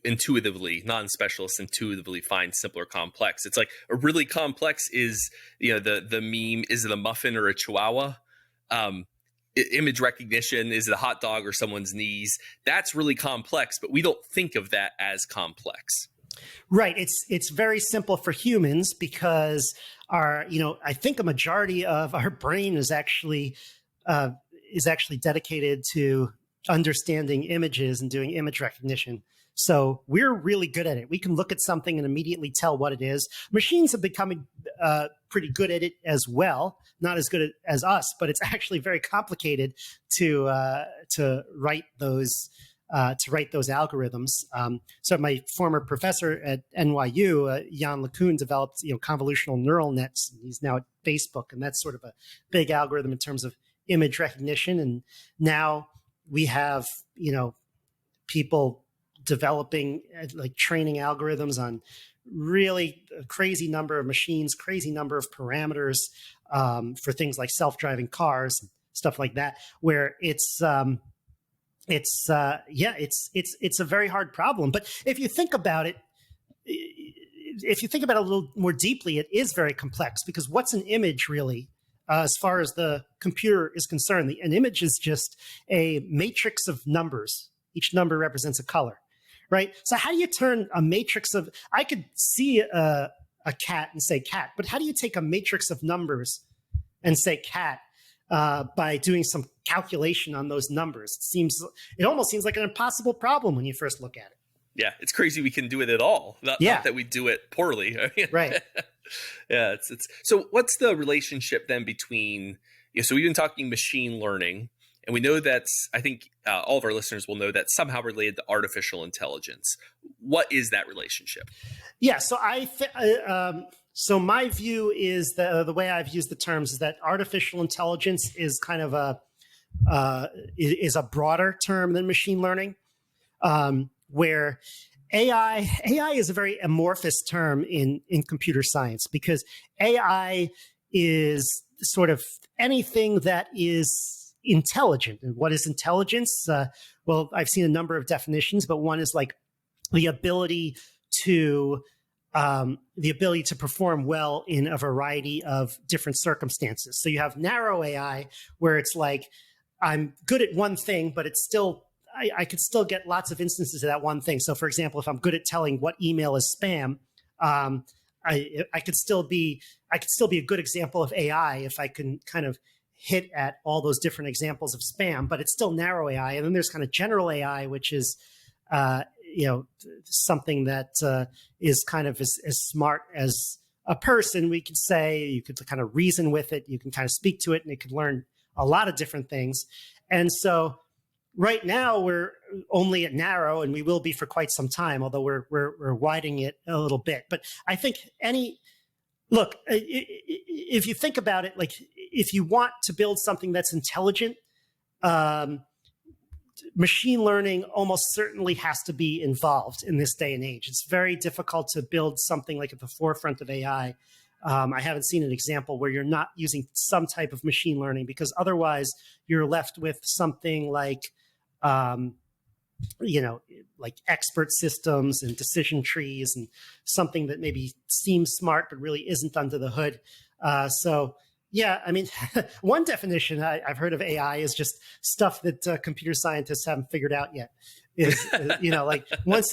intuitively, non-specialists intuitively find simple or complex. It's like a really complex is, the meme, is it a muffin or a chihuahua? Image recognition, is it a hot dog or someone's knees? That's really complex, but we don't think of that as complex. Right. It's very simple for humans because I think a majority of our brain is actually dedicated to understanding images and doing image recognition. So we're really good at it. We can look at something and immediately tell what it is. Machines have become pretty good at it as well. Not as good as us, but it's actually very complicated to write those. Algorithms. So my former professor at NYU, Jan LeCun, developed convolutional neural nets. And he's now at Facebook, and that's sort of a big algorithm in terms of image recognition. And now we have people developing like training algorithms on really a crazy number of machines, crazy number of parameters for things like self-driving cars and stuff like that, where it's a very hard problem. But if you think about it a little more deeply, it is very complex, because what's an image really, as far as the computer is concerned? An image is just a matrix of numbers. Each number represents a color, right? So how do you turn a matrix of, I could see a cat and say cat, but how do you take a matrix of numbers and say cat? By doing some calculation on those numbers. It almost seems like an impossible problem when you first look at it. Yeah, it's crazy we can do it at all. Not that we do it poorly. Right. Yeah, it's so what's the relationship then between, so we've been talking machine learning, and we know that's, I think all of our listeners will know that's somehow related to artificial intelligence. What is that relationship? Yeah, so So my view is the way I've used the terms is that artificial intelligence is kind of a broader term than machine learning, where AI is a very amorphous term in computer science, because AI is sort of anything that is intelligent. And what is intelligence? Well, I've seen a number of definitions, but one is like the ability to perform well in a variety of different circumstances. So you have narrow AI, where it's like, I'm good at one thing, but it's still, I could still get lots of instances of that one thing. So for example, if I'm good at telling what email is spam, I could still be a good example of AI if I can kind of hit at all those different examples of spam, but it's still narrow AI. And then there's kind of general AI, which is something that is kind of as smart as a person. We could say you could kind of reason with it. You can kind of speak to it, and it could learn a lot of different things. And so right now we're only at narrow, and we will be for quite some time, although we're widening it a little bit. But I think if you think about it, like if you want to build something that's intelligent, machine learning almost certainly has to be involved in this day and age. It's very difficult to build something like at the forefront of AI. I haven't seen an example where you're not using some type of machine learning, because otherwise you're left with something like, like expert systems and decision trees and something that maybe seems smart but really isn't under the hood. Yeah, I mean, one definition I've heard of AI is just stuff that computer scientists haven't figured out yet. Is like once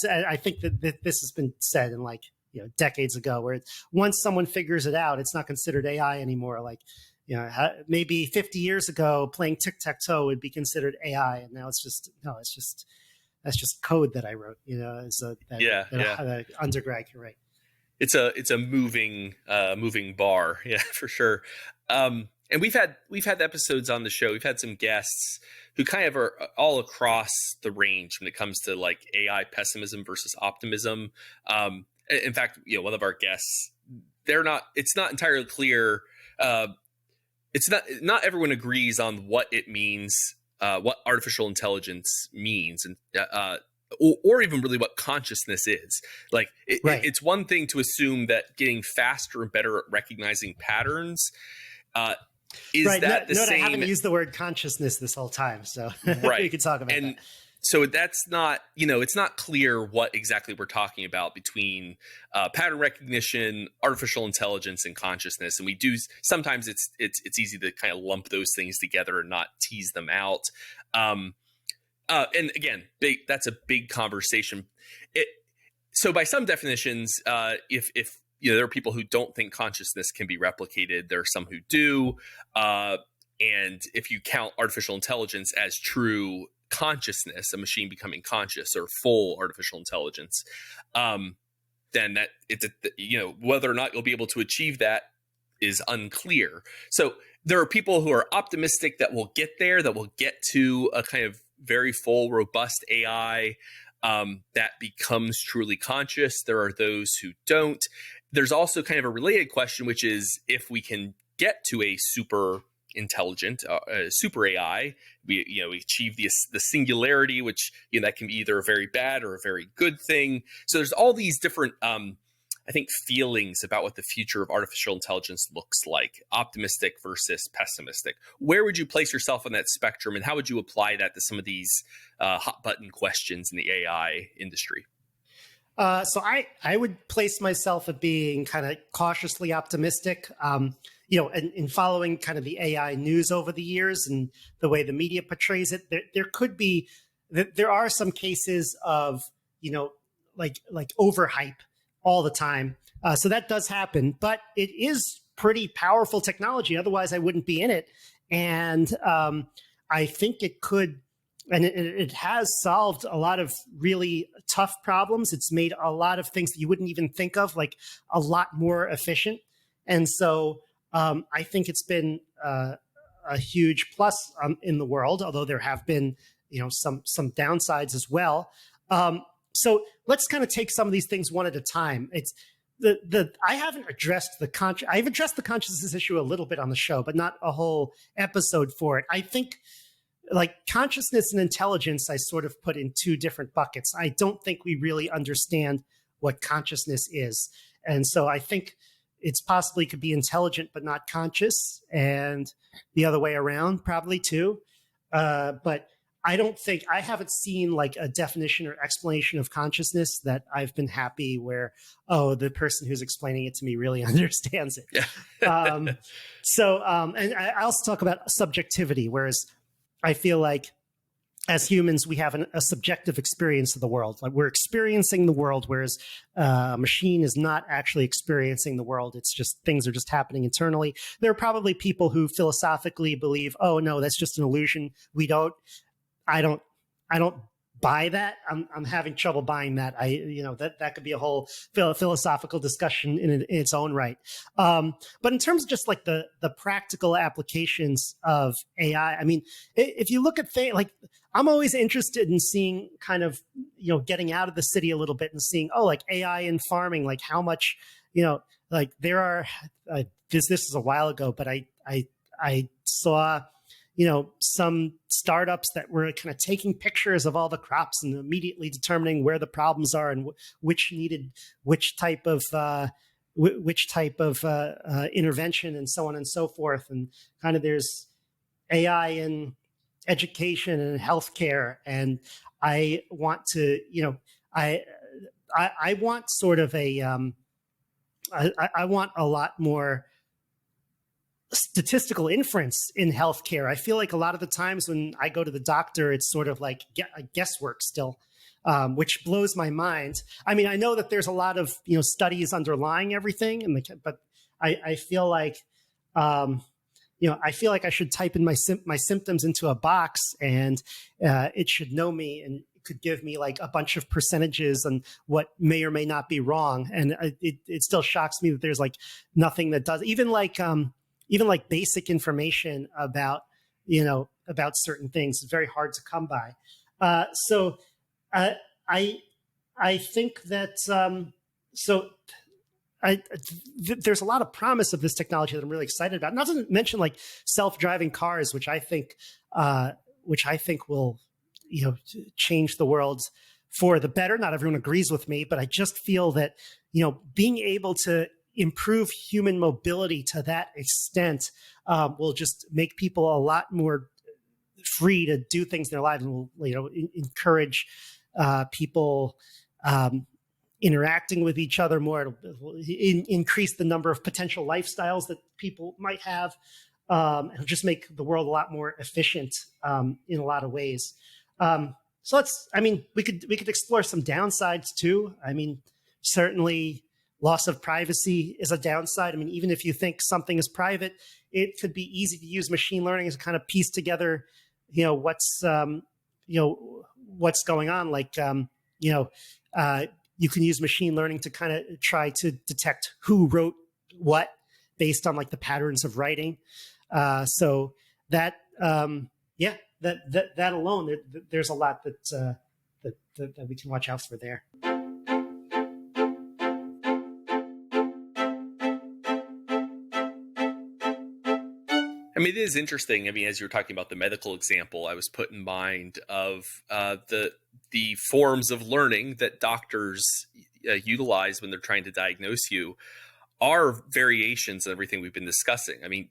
I think that this has been said in decades ago, where once someone figures it out, it's not considered AI anymore. Like, maybe 50 years ago, playing tic-tac-toe would be considered AI, and now that's just code that I wrote. That undergrad can write. It's a moving bar, yeah, for sure. And we've had episodes on the show. We've had some guests who kind of are all across the range when it comes to like AI pessimism versus optimism. In fact, one of our guests, it's not entirely clear. It's not everyone agrees on what it means, what artificial intelligence means, and or even really what consciousness is. Like it's one thing to assume that getting faster and better at recognizing patterns is right. that the same. I haven't used the word consciousness this whole time, so we could talk about that. So that's not, it's not clear what exactly we're talking about between pattern recognition, artificial intelligence, and consciousness. And we do sometimes it's easy to kind of lump those things together and not tease them out. And again, that's a big conversation. So by some definitions, if there are people who don't think consciousness can be replicated, there are some who do. And if you count artificial intelligence as true consciousness, a machine becoming conscious or full artificial intelligence, then that whether or not you'll be able to achieve that is unclear. So there are people who are optimistic that we'll get there, that we'll get to a kind of very full, robust AI that becomes truly conscious. There are those who don't. There's also kind of a related question, which is if we can get to a super intelligent, super AI, we achieve the singularity, which that can be either a very bad or a very good thing. So there's all these different I think feelings about what the future of artificial intelligence looks like, optimistic versus pessimistic. Where would you place yourself on that spectrum, and how would you apply that to some of these hot button questions in the AI industry? So I would place myself at being kind of cautiously optimistic. In following kind of the AI news over the years and the way the media portrays it, there are some cases of like overhype all the time. So that does happen, but it is pretty powerful technology. Otherwise, I wouldn't be in it. And I think it could, and it has solved a lot of really tough problems. It's made a lot of things that you wouldn't even think of, like a lot more efficient. And so I think it's been a huge plus in the world, although there have been, some downsides as well. So let's kind of take some of these things one at a time. It's I haven't addressed I've addressed the consciousness issue a little bit on the show, but not a whole episode for it. I think like consciousness and intelligence, I sort of put in two different buckets. I don't think we really understand what consciousness is. And so I think it's possibly could be intelligent, but not conscious, and the other way around probably too. But I haven't seen like a definition or explanation of consciousness that I've been happy where, the person who's explaining it to me really understands it. Yeah. And I also talk about subjectivity, whereas I feel like as humans, we have a subjective experience of the world. Like we're experiencing the world, whereas a machine is not actually experiencing the world. It's just things are just happening internally. There are probably people who philosophically believe, oh no, that's just an illusion. I don't buy that. I'm having trouble buying that. That could be a whole philosophical discussion in its own right. But in terms of just like the practical applications of AI, I mean, if you look at things like, I'm always interested in seeing kind of, getting out of the city a little bit and seeing, like AI in farming, like how much, like there are, this is a while ago, but I saw, some startups that were kind of taking pictures of all the crops and immediately determining where the problems are and which needed which type of intervention and so on and so forth. And kind of there's AI in education and healthcare, and I want to, I want sort of I want a lot more statistical inference in healthcare. I feel like a lot of the times when I go to the doctor, it's sort of like guesswork still, which blows my mind. I mean, I know that there's a lot of studies underlying everything, but I feel like I feel like I should type in my symptoms into a box, and it should know me and could give me like a bunch of percentages on what may or may not be wrong. And it still shocks me that there's like nothing that does, even like basic information about certain things is very hard to come by. So I think that there's a lot of promise of this technology that I'm really excited about. Not to mention like self-driving cars, which I think will change the world for the better. Not everyone agrees with me, but I just feel that being able to improve human mobility to that extent will just make people a lot more free to do things in their lives, and will encourage people interacting with each other more. It'll increase the number of potential lifestyles that people might have. It'll just make the world a lot more efficient in a lot of ways. So we could explore some downsides too. I mean, certainly loss of privacy is a downside. I mean, even if you think something is private, it could be easy to use machine learning to kind of piece together, what's going on. Like, you can use machine learning to kind of try to detect who wrote what based on like the patterns of writing. So that, that alone, there's a lot that we can watch out for there. I mean, it is interesting. I mean, as you were talking about the medical example, I was put in mind of the forms of learning that doctors utilize when they're trying to diagnose you are variations of everything we've been discussing. I mean,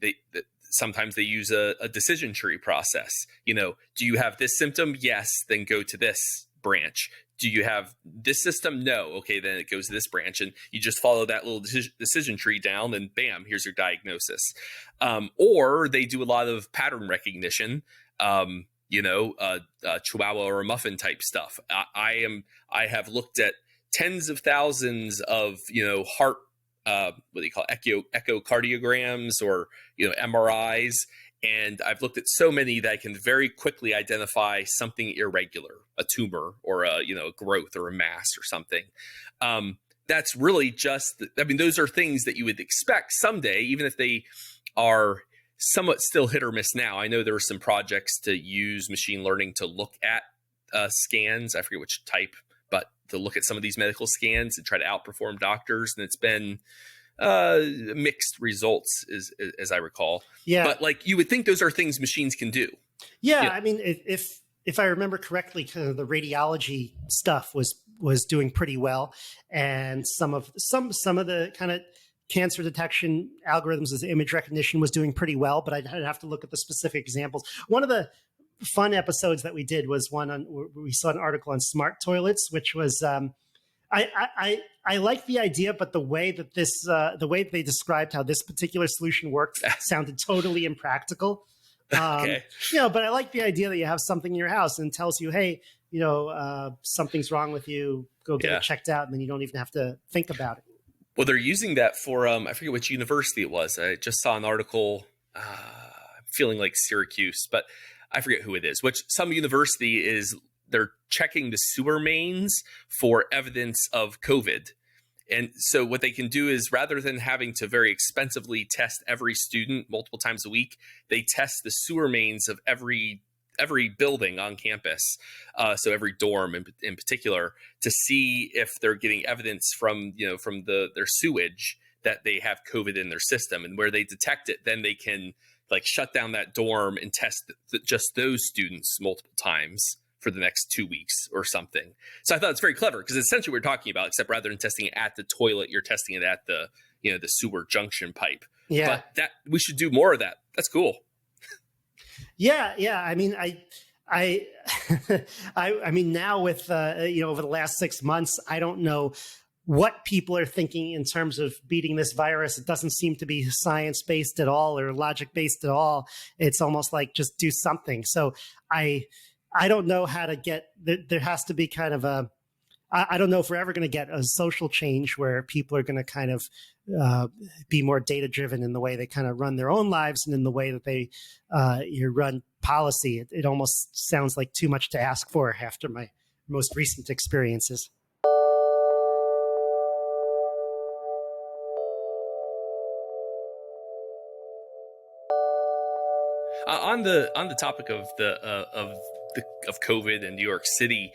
sometimes they use a decision tree process. Do you have this symptom? Yes, then go to this branch. Do you have this system? No. Okay, then it goes to this branch, and you just follow that little decision tree down, and bam, here's your diagnosis. Or they do a lot of pattern recognition, Chihuahua or muffin type stuff. I have looked at tens of thousands of heart echocardiograms or MRIs. And I've looked at so many that I can very quickly identify something irregular, a tumor or a growth or a mass or something. That's really just, those are things that you would expect someday, even if they are somewhat still hit or miss now. I know there are some projects to use machine learning to look at scans. I forget which type, but to look at some of these medical scans and try to outperform doctors. And it's been mixed results as I recall. Yeah. But like you would think those are things machines can do. Yeah. I mean, if I remember correctly, kind of the radiology stuff was doing pretty well. And some of the kind of cancer detection algorithms as image recognition was doing pretty well, but I'd have to look at the specific examples. One of the fun episodes that we did was one where we saw an article on smart toilets, which was, I like the idea, but the way that the way they described how this particular solution worked sounded totally impractical. Okay. But I like the idea that you have something in your house and it tells you, hey, something's wrong with you, go get it checked out, and then you don't even have to think about it. Well, they're using that for, I forget which university it was. I just saw an article, feeling like Syracuse, but I forget who it is, which some university is they're checking the sewer mains for evidence of COVID. And so what they can do is, rather than having to very expensively test every student multiple times a week, they test the sewer mains of every building on campus, so every dorm in particular, to see if they're getting evidence from their sewage that they have COVID in their system. And where they detect it, then they can like shut down that dorm and test just those students multiple times for the next 2 weeks or something. So I thought it's very clever, because essentially what we're talking about, except rather than testing it at the toilet, you're testing it at the sewer junction pipe. Yeah. But that we should do more of that. That's cool. Yeah. I mean, I mean, now with over the last 6 months, I don't know what people are thinking in terms of beating this virus. It doesn't seem to be science-based at all or logic-based at all. It's almost like just do something. So I don't know how to get there has to be kind of I don't know if we're ever going to get a social change where people are going to kind of be more data driven in the way they kind of run their own lives and in the way that they run policy. It almost sounds like too much to ask for after my most recent experiences. On the topic of COVID in New York City,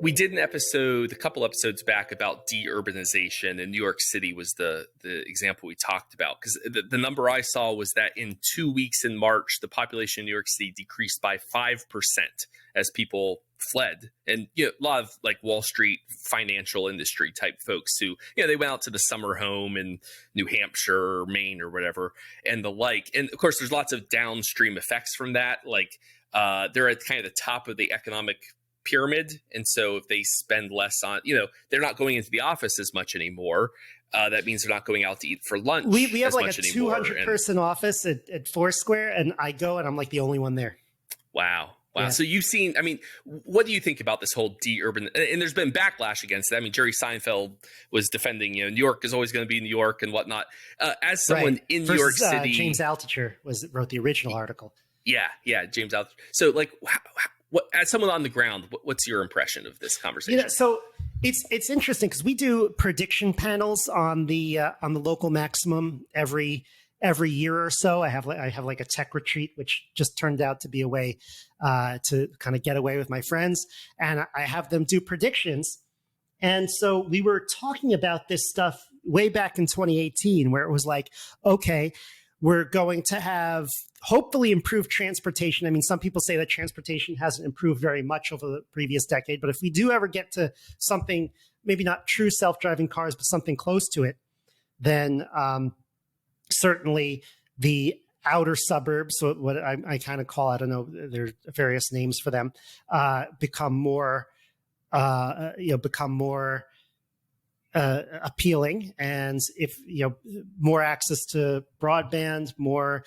we did an episode a couple episodes back about deurbanization, and New York City was the example we talked about, because the number I saw was that in 2 weeks in March, the population in New York City decreased by 5% as people fled. And a lot of like Wall Street financial industry type folks who they went out to the summer home in New Hampshire or Maine or whatever and the like. And of course, there's lots of downstream effects from that. Like they're at kind of the top of the economic pyramid, and so if they spend less on, they're not going into the office as much anymore. That means they're not going out to eat for lunch. We have like a anymore. 200-person office at Foursquare, and I go and I'm like the only one there. Wow. Yeah. So you've seen, what do you think about this whole de-urban? And there's been backlash against it. Jerry Seinfeld was defending, New York is always going to be New York and whatnot. As someone in New York City, James Altucher wrote the original article. Yeah, James Altucher. So like, as someone on the ground, what's your impression of this conversation? So it's interesting because we do prediction panels on the local maximum every year or so. I have like a tech retreat, which just turned out to be a way to kind of get away with my friends, and I have them do predictions. And so we were talking about this stuff way back in 2018, where it was like, okay, we're going to have hopefully improved transportation. Some people say that transportation hasn't improved very much over the previous decade, but if we do ever get to something, maybe not true self-driving cars, but something close to it, then certainly the outer suburbs, so what I kind of call, I don't know, there are various names for them, become more appealing. And if more access to broadband, more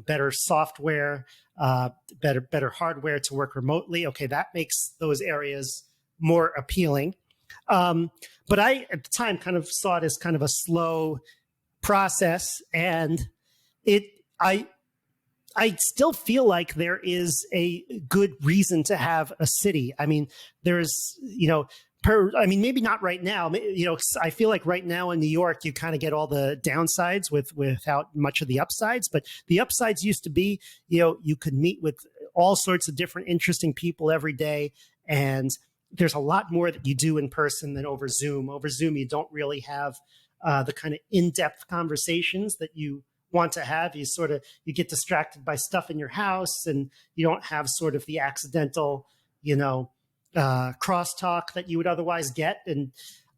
better software, better hardware to work remotely, okay, that makes those areas more appealing. But I at the time kind of saw it as kind of a slow process, and I still feel like there is a good reason to have a city. There's maybe not right now. I feel like right now in New York, you kind of get all the downsides without much of the upsides. But the upsides used to be, you could meet with all sorts of different interesting people every day, and there's a lot more that you do in person than over Zoom. Over Zoom, you don't really have the kind of in-depth conversations that you want to have. You get distracted by stuff in your house, and you don't have sort of the accidental, crosstalk that you would otherwise get. And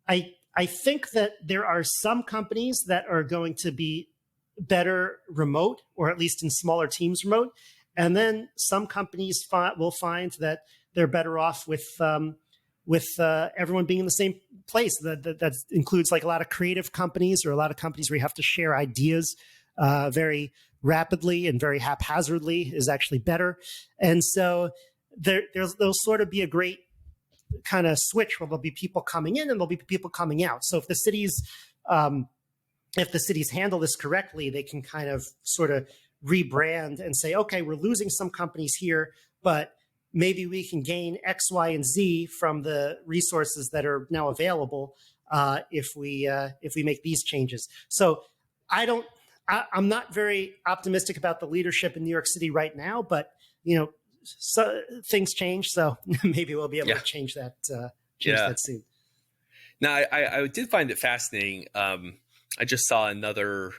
I think that there are some companies that are going to be better remote, or at least in smaller teams remote. And then some companies will find that they're better off with everyone being in the same place. That includes like a lot of creative companies, or a lot of companies where you have to share ideas very rapidly and very haphazardly is actually better. And so there'll sort of be a great kind of switch where there'll be people coming in and there'll be people coming out. So if the cities handle this correctly, they can kind of sort of rebrand and say, okay, we're losing some companies here, but maybe we can gain X, Y, and Z from the resources that are now available if we make these changes. So I'm not very optimistic about the leadership in New York City right now, but so things change. So maybe we'll be able to change that soon. Now, I did find it fascinating. I just saw another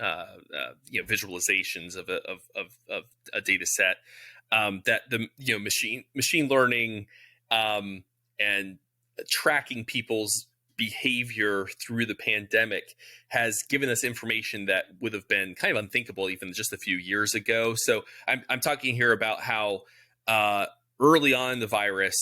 visualizations of a data set that the machine learning and tracking people's behavior through the pandemic has given us information that would have been kind of unthinkable even just a few years ago. So I'm talking here about how early on in the virus,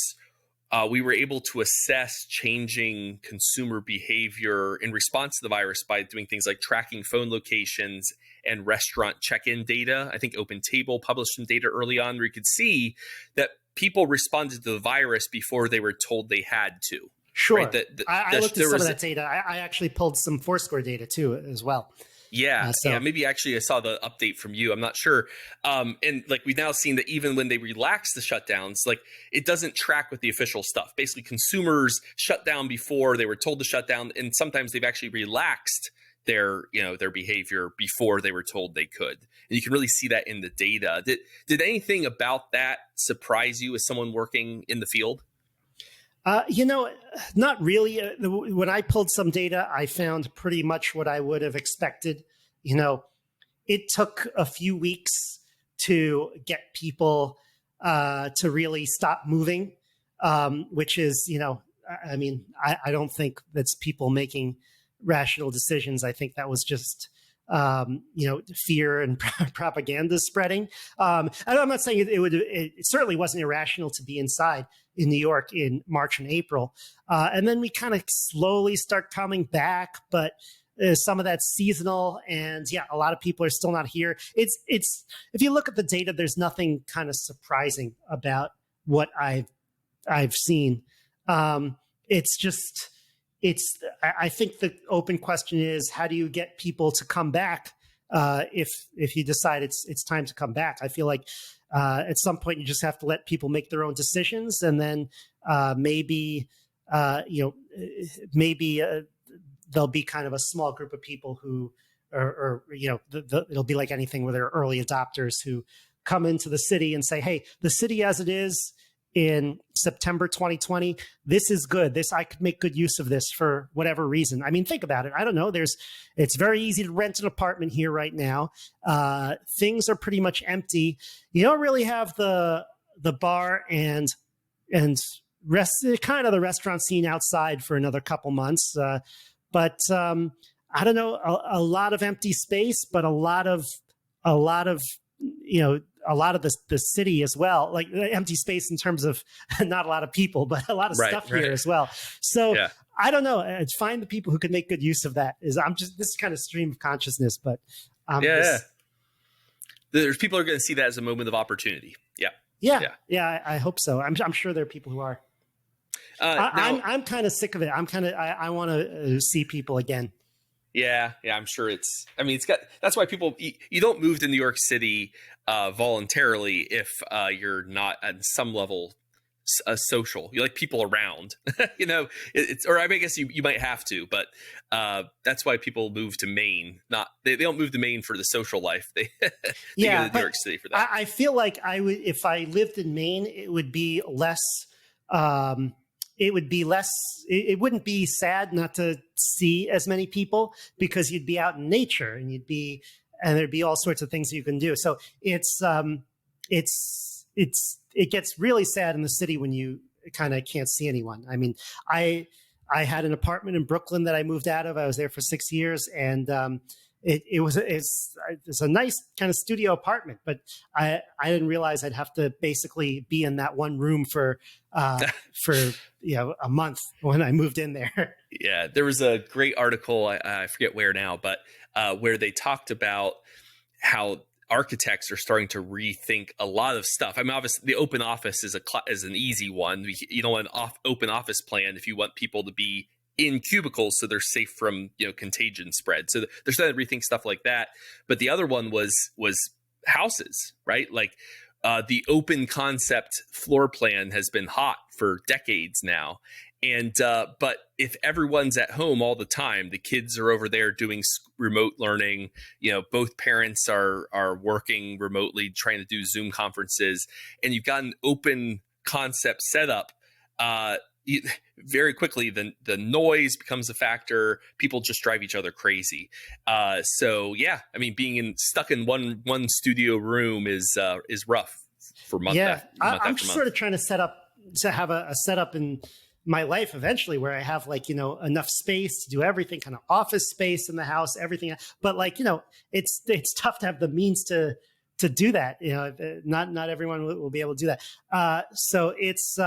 we were able to assess changing consumer behavior in response to the virus by doing things like tracking phone locations and restaurant check-in data. I think OpenTable published some data early on where you could see that people responded to the virus before they were told they had to. Sure. Right? I looked at some of that data. I actually pulled some Foursquare data too as well. Yeah, maybe actually I saw the update from you. I'm not sure. And like we've now seen that even when they relax the shutdowns, like it doesn't track with the official stuff. Basically, consumers shut down before they were told to shut down, and sometimes they've actually relaxed their behavior before they were told they could. And you can really see that in the data. Did anything about that surprise you as someone working in the field? Not really. When I pulled some data, I found pretty much what I would have expected. It took a few weeks to get people to really stop moving, which is, I don't think that's people making rational decisions. I think that was just, fear and propaganda spreading. And I'm not saying it certainly wasn't irrational to be inside in New York in March and April. And then we kind of slowly start coming back, but some of that's seasonal. And a lot of people are still not here. It's if you look at the data, there's nothing kind of surprising about what I've seen. I think the open question is, how do you get people to come back if you decide it's time to come back? I feel like at some point you just have to let people make their own decisions, and then maybe there'll be kind of a small group of people who it'll be like anything where there are early adopters who come into the city and say, hey, the city as it is in September 2020, this is good. I could make good use of this for whatever reason. I mean, think about it. I don't know. It's very easy to rent an apartment here right now. Things are pretty much empty. You don't really have the bar and kind of the restaurant scene outside for another couple months. But I don't know, a lot of empty space, but a lot of the city as well, like empty space in terms of not a lot of people, but a lot of stuff here as well. So I don't know. It's find the people who can make good use of that. This is kind of stream of consciousness, but there's people who are going to see that as a moment of opportunity. Yeah. I hope so. I'm sure there are people who are. I'm kind of sick of it. I want to see people again. Yeah, I'm sure that's why people, you don't move to New York City voluntarily if you're not at some level social. You like people around, or I guess you might have to, but that's why people move to Maine. They don't move to Maine for the social life. They go to New York City for that. I feel like if I lived in Maine, it would be less. It wouldn't be sad not to see as many people because you'd be out in nature and there'd be all sorts of things that you can do. So it gets really sad in the city when you kind of can't see anyone. I mean, I had an apartment in Brooklyn that I moved out of. I was there for 6 years, and it's a nice kind of studio apartment, but I didn't realize I'd have to basically be in that one room for a month when I moved in there. Yeah, there was a great article, I forget where now, but where they talked about how architects are starting to rethink a lot of stuff. I mean, obviously, the open office is an easy one. You don't want an open office plan if you want people to be in cubicles so they're safe from, contagion spread. So they're starting to rethink stuff like that. But the other one was houses, right? Like the open concept floor plan has been hot for decades now. And but if everyone's at home all the time, the kids are over there doing remote learning, both parents are working remotely, trying to do Zoom conferences, and you've got an open concept setup, very quickly the noise becomes a factor. People just drive each other crazy. So yeah, I mean, being stuck in one studio room is rough for month. Yeah, I'm just sort of trying to have a setup in my life eventually where I have enough space to do everything, kind of office space in the house, everything. But it's tough to have the means to do that. Not everyone will be able to do that. So it's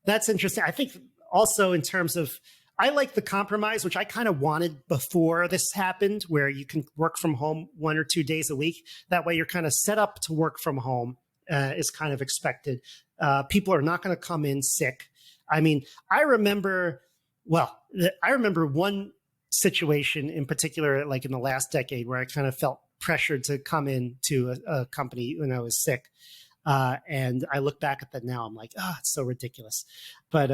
that's interesting. I think also in terms of, I like the compromise, which I kind of wanted before this happened, where you can work from home 1 or 2 days a week. That way you're kind of set up to work from home is kind of expected. People are not going to come in sick. I mean, I remember one situation in particular, like in the last decade, where I kind of felt pressured to come in to a company when I was sick. And I look back at that now, I'm like, it's so ridiculous. But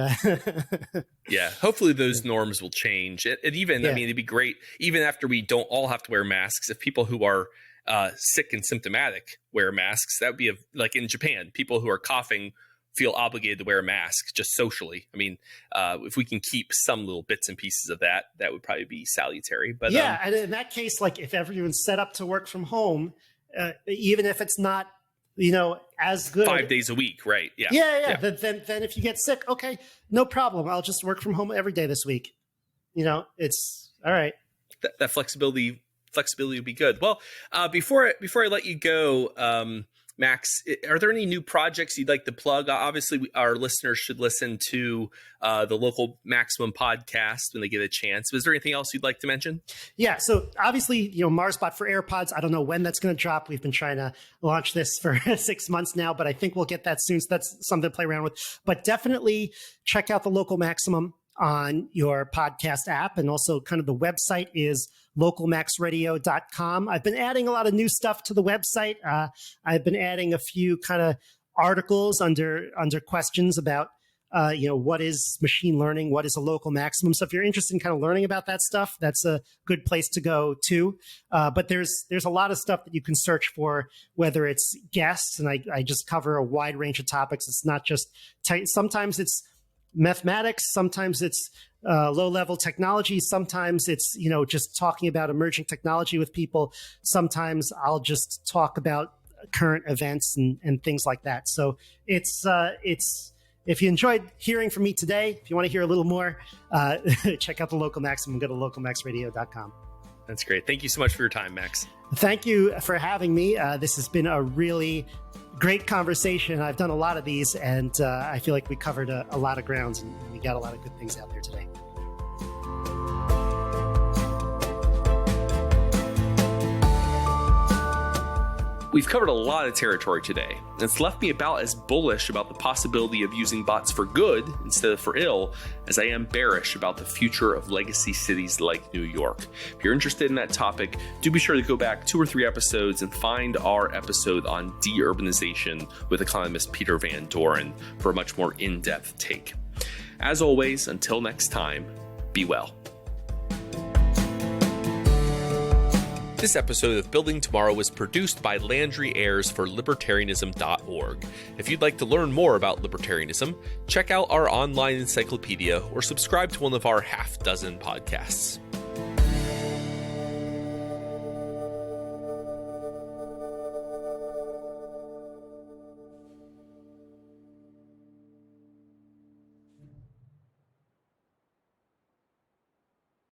yeah, hopefully those norms will change. I mean, it'd be great, even after we don't all have to wear masks, if people who are sick and symptomatic wear masks. That would be like in Japan, people who are coughing feel obligated to wear a mask just socially. I mean, if we can keep some little bits and pieces of that, that would probably be salutary. But yeah, and in that case, like if everyone's set up to work from home, even if it's not as good 5 days a week, right? Yeah. Then if you get sick, okay, no problem. I'll just work from home every day this week. It's all right. That flexibility would be good. Well, before I let you go, Max, are there any new projects you'd like to plug? Obviously, our listeners should listen to the local Maximum podcast when they get a chance. Was there anything else you'd like to mention? Yeah, so obviously, marsbot for AirPods. I don't know when that's going to drop. We've been trying to launch this for 6 months now, but I think we'll get that soon. So that's something to play around with. But definitely check out the local Maximum on your podcast app. And also kind of the website is localmaxradio.com. I've been adding a lot of new stuff to the website. I've been adding a few kind of articles under questions about, what is machine learning? What is a local maximum? So if you're interested in kind of learning about that stuff, that's a good place to go too. But there's a lot of stuff that you can search for, whether it's guests, and I just cover a wide range of topics. It's not just, sometimes it's mathematics, sometimes it's low-level technology, sometimes it's just talking about emerging technology with people, sometimes I'll just talk about current events and things like that. So it's if you enjoyed hearing from me today, if you want to hear a little more, check out the local Maximum. Go to localmaxradio.com. That's great. Thank you so much for your time, Max. Thank you for having me. This has been a really great conversation. I've done a lot of these, and I feel like we covered a lot of grounds, and we got a lot of good things out there today. We've covered a lot of territory today, and it's left me about as bullish about the possibility of using bots for good instead of for ill as I am bearish about the future of legacy cities like New York. If you're interested in that topic, do be sure to go back 2 or 3 episodes and find our episode on deurbanization with economist Peter Van Doren for a much more in-depth take. As always, until next time, be well. This episode of Building Tomorrow was produced by Landry Ayres for libertarianism.org. If you'd like to learn more about libertarianism, check out our online encyclopedia or subscribe to one of our half-dozen podcasts.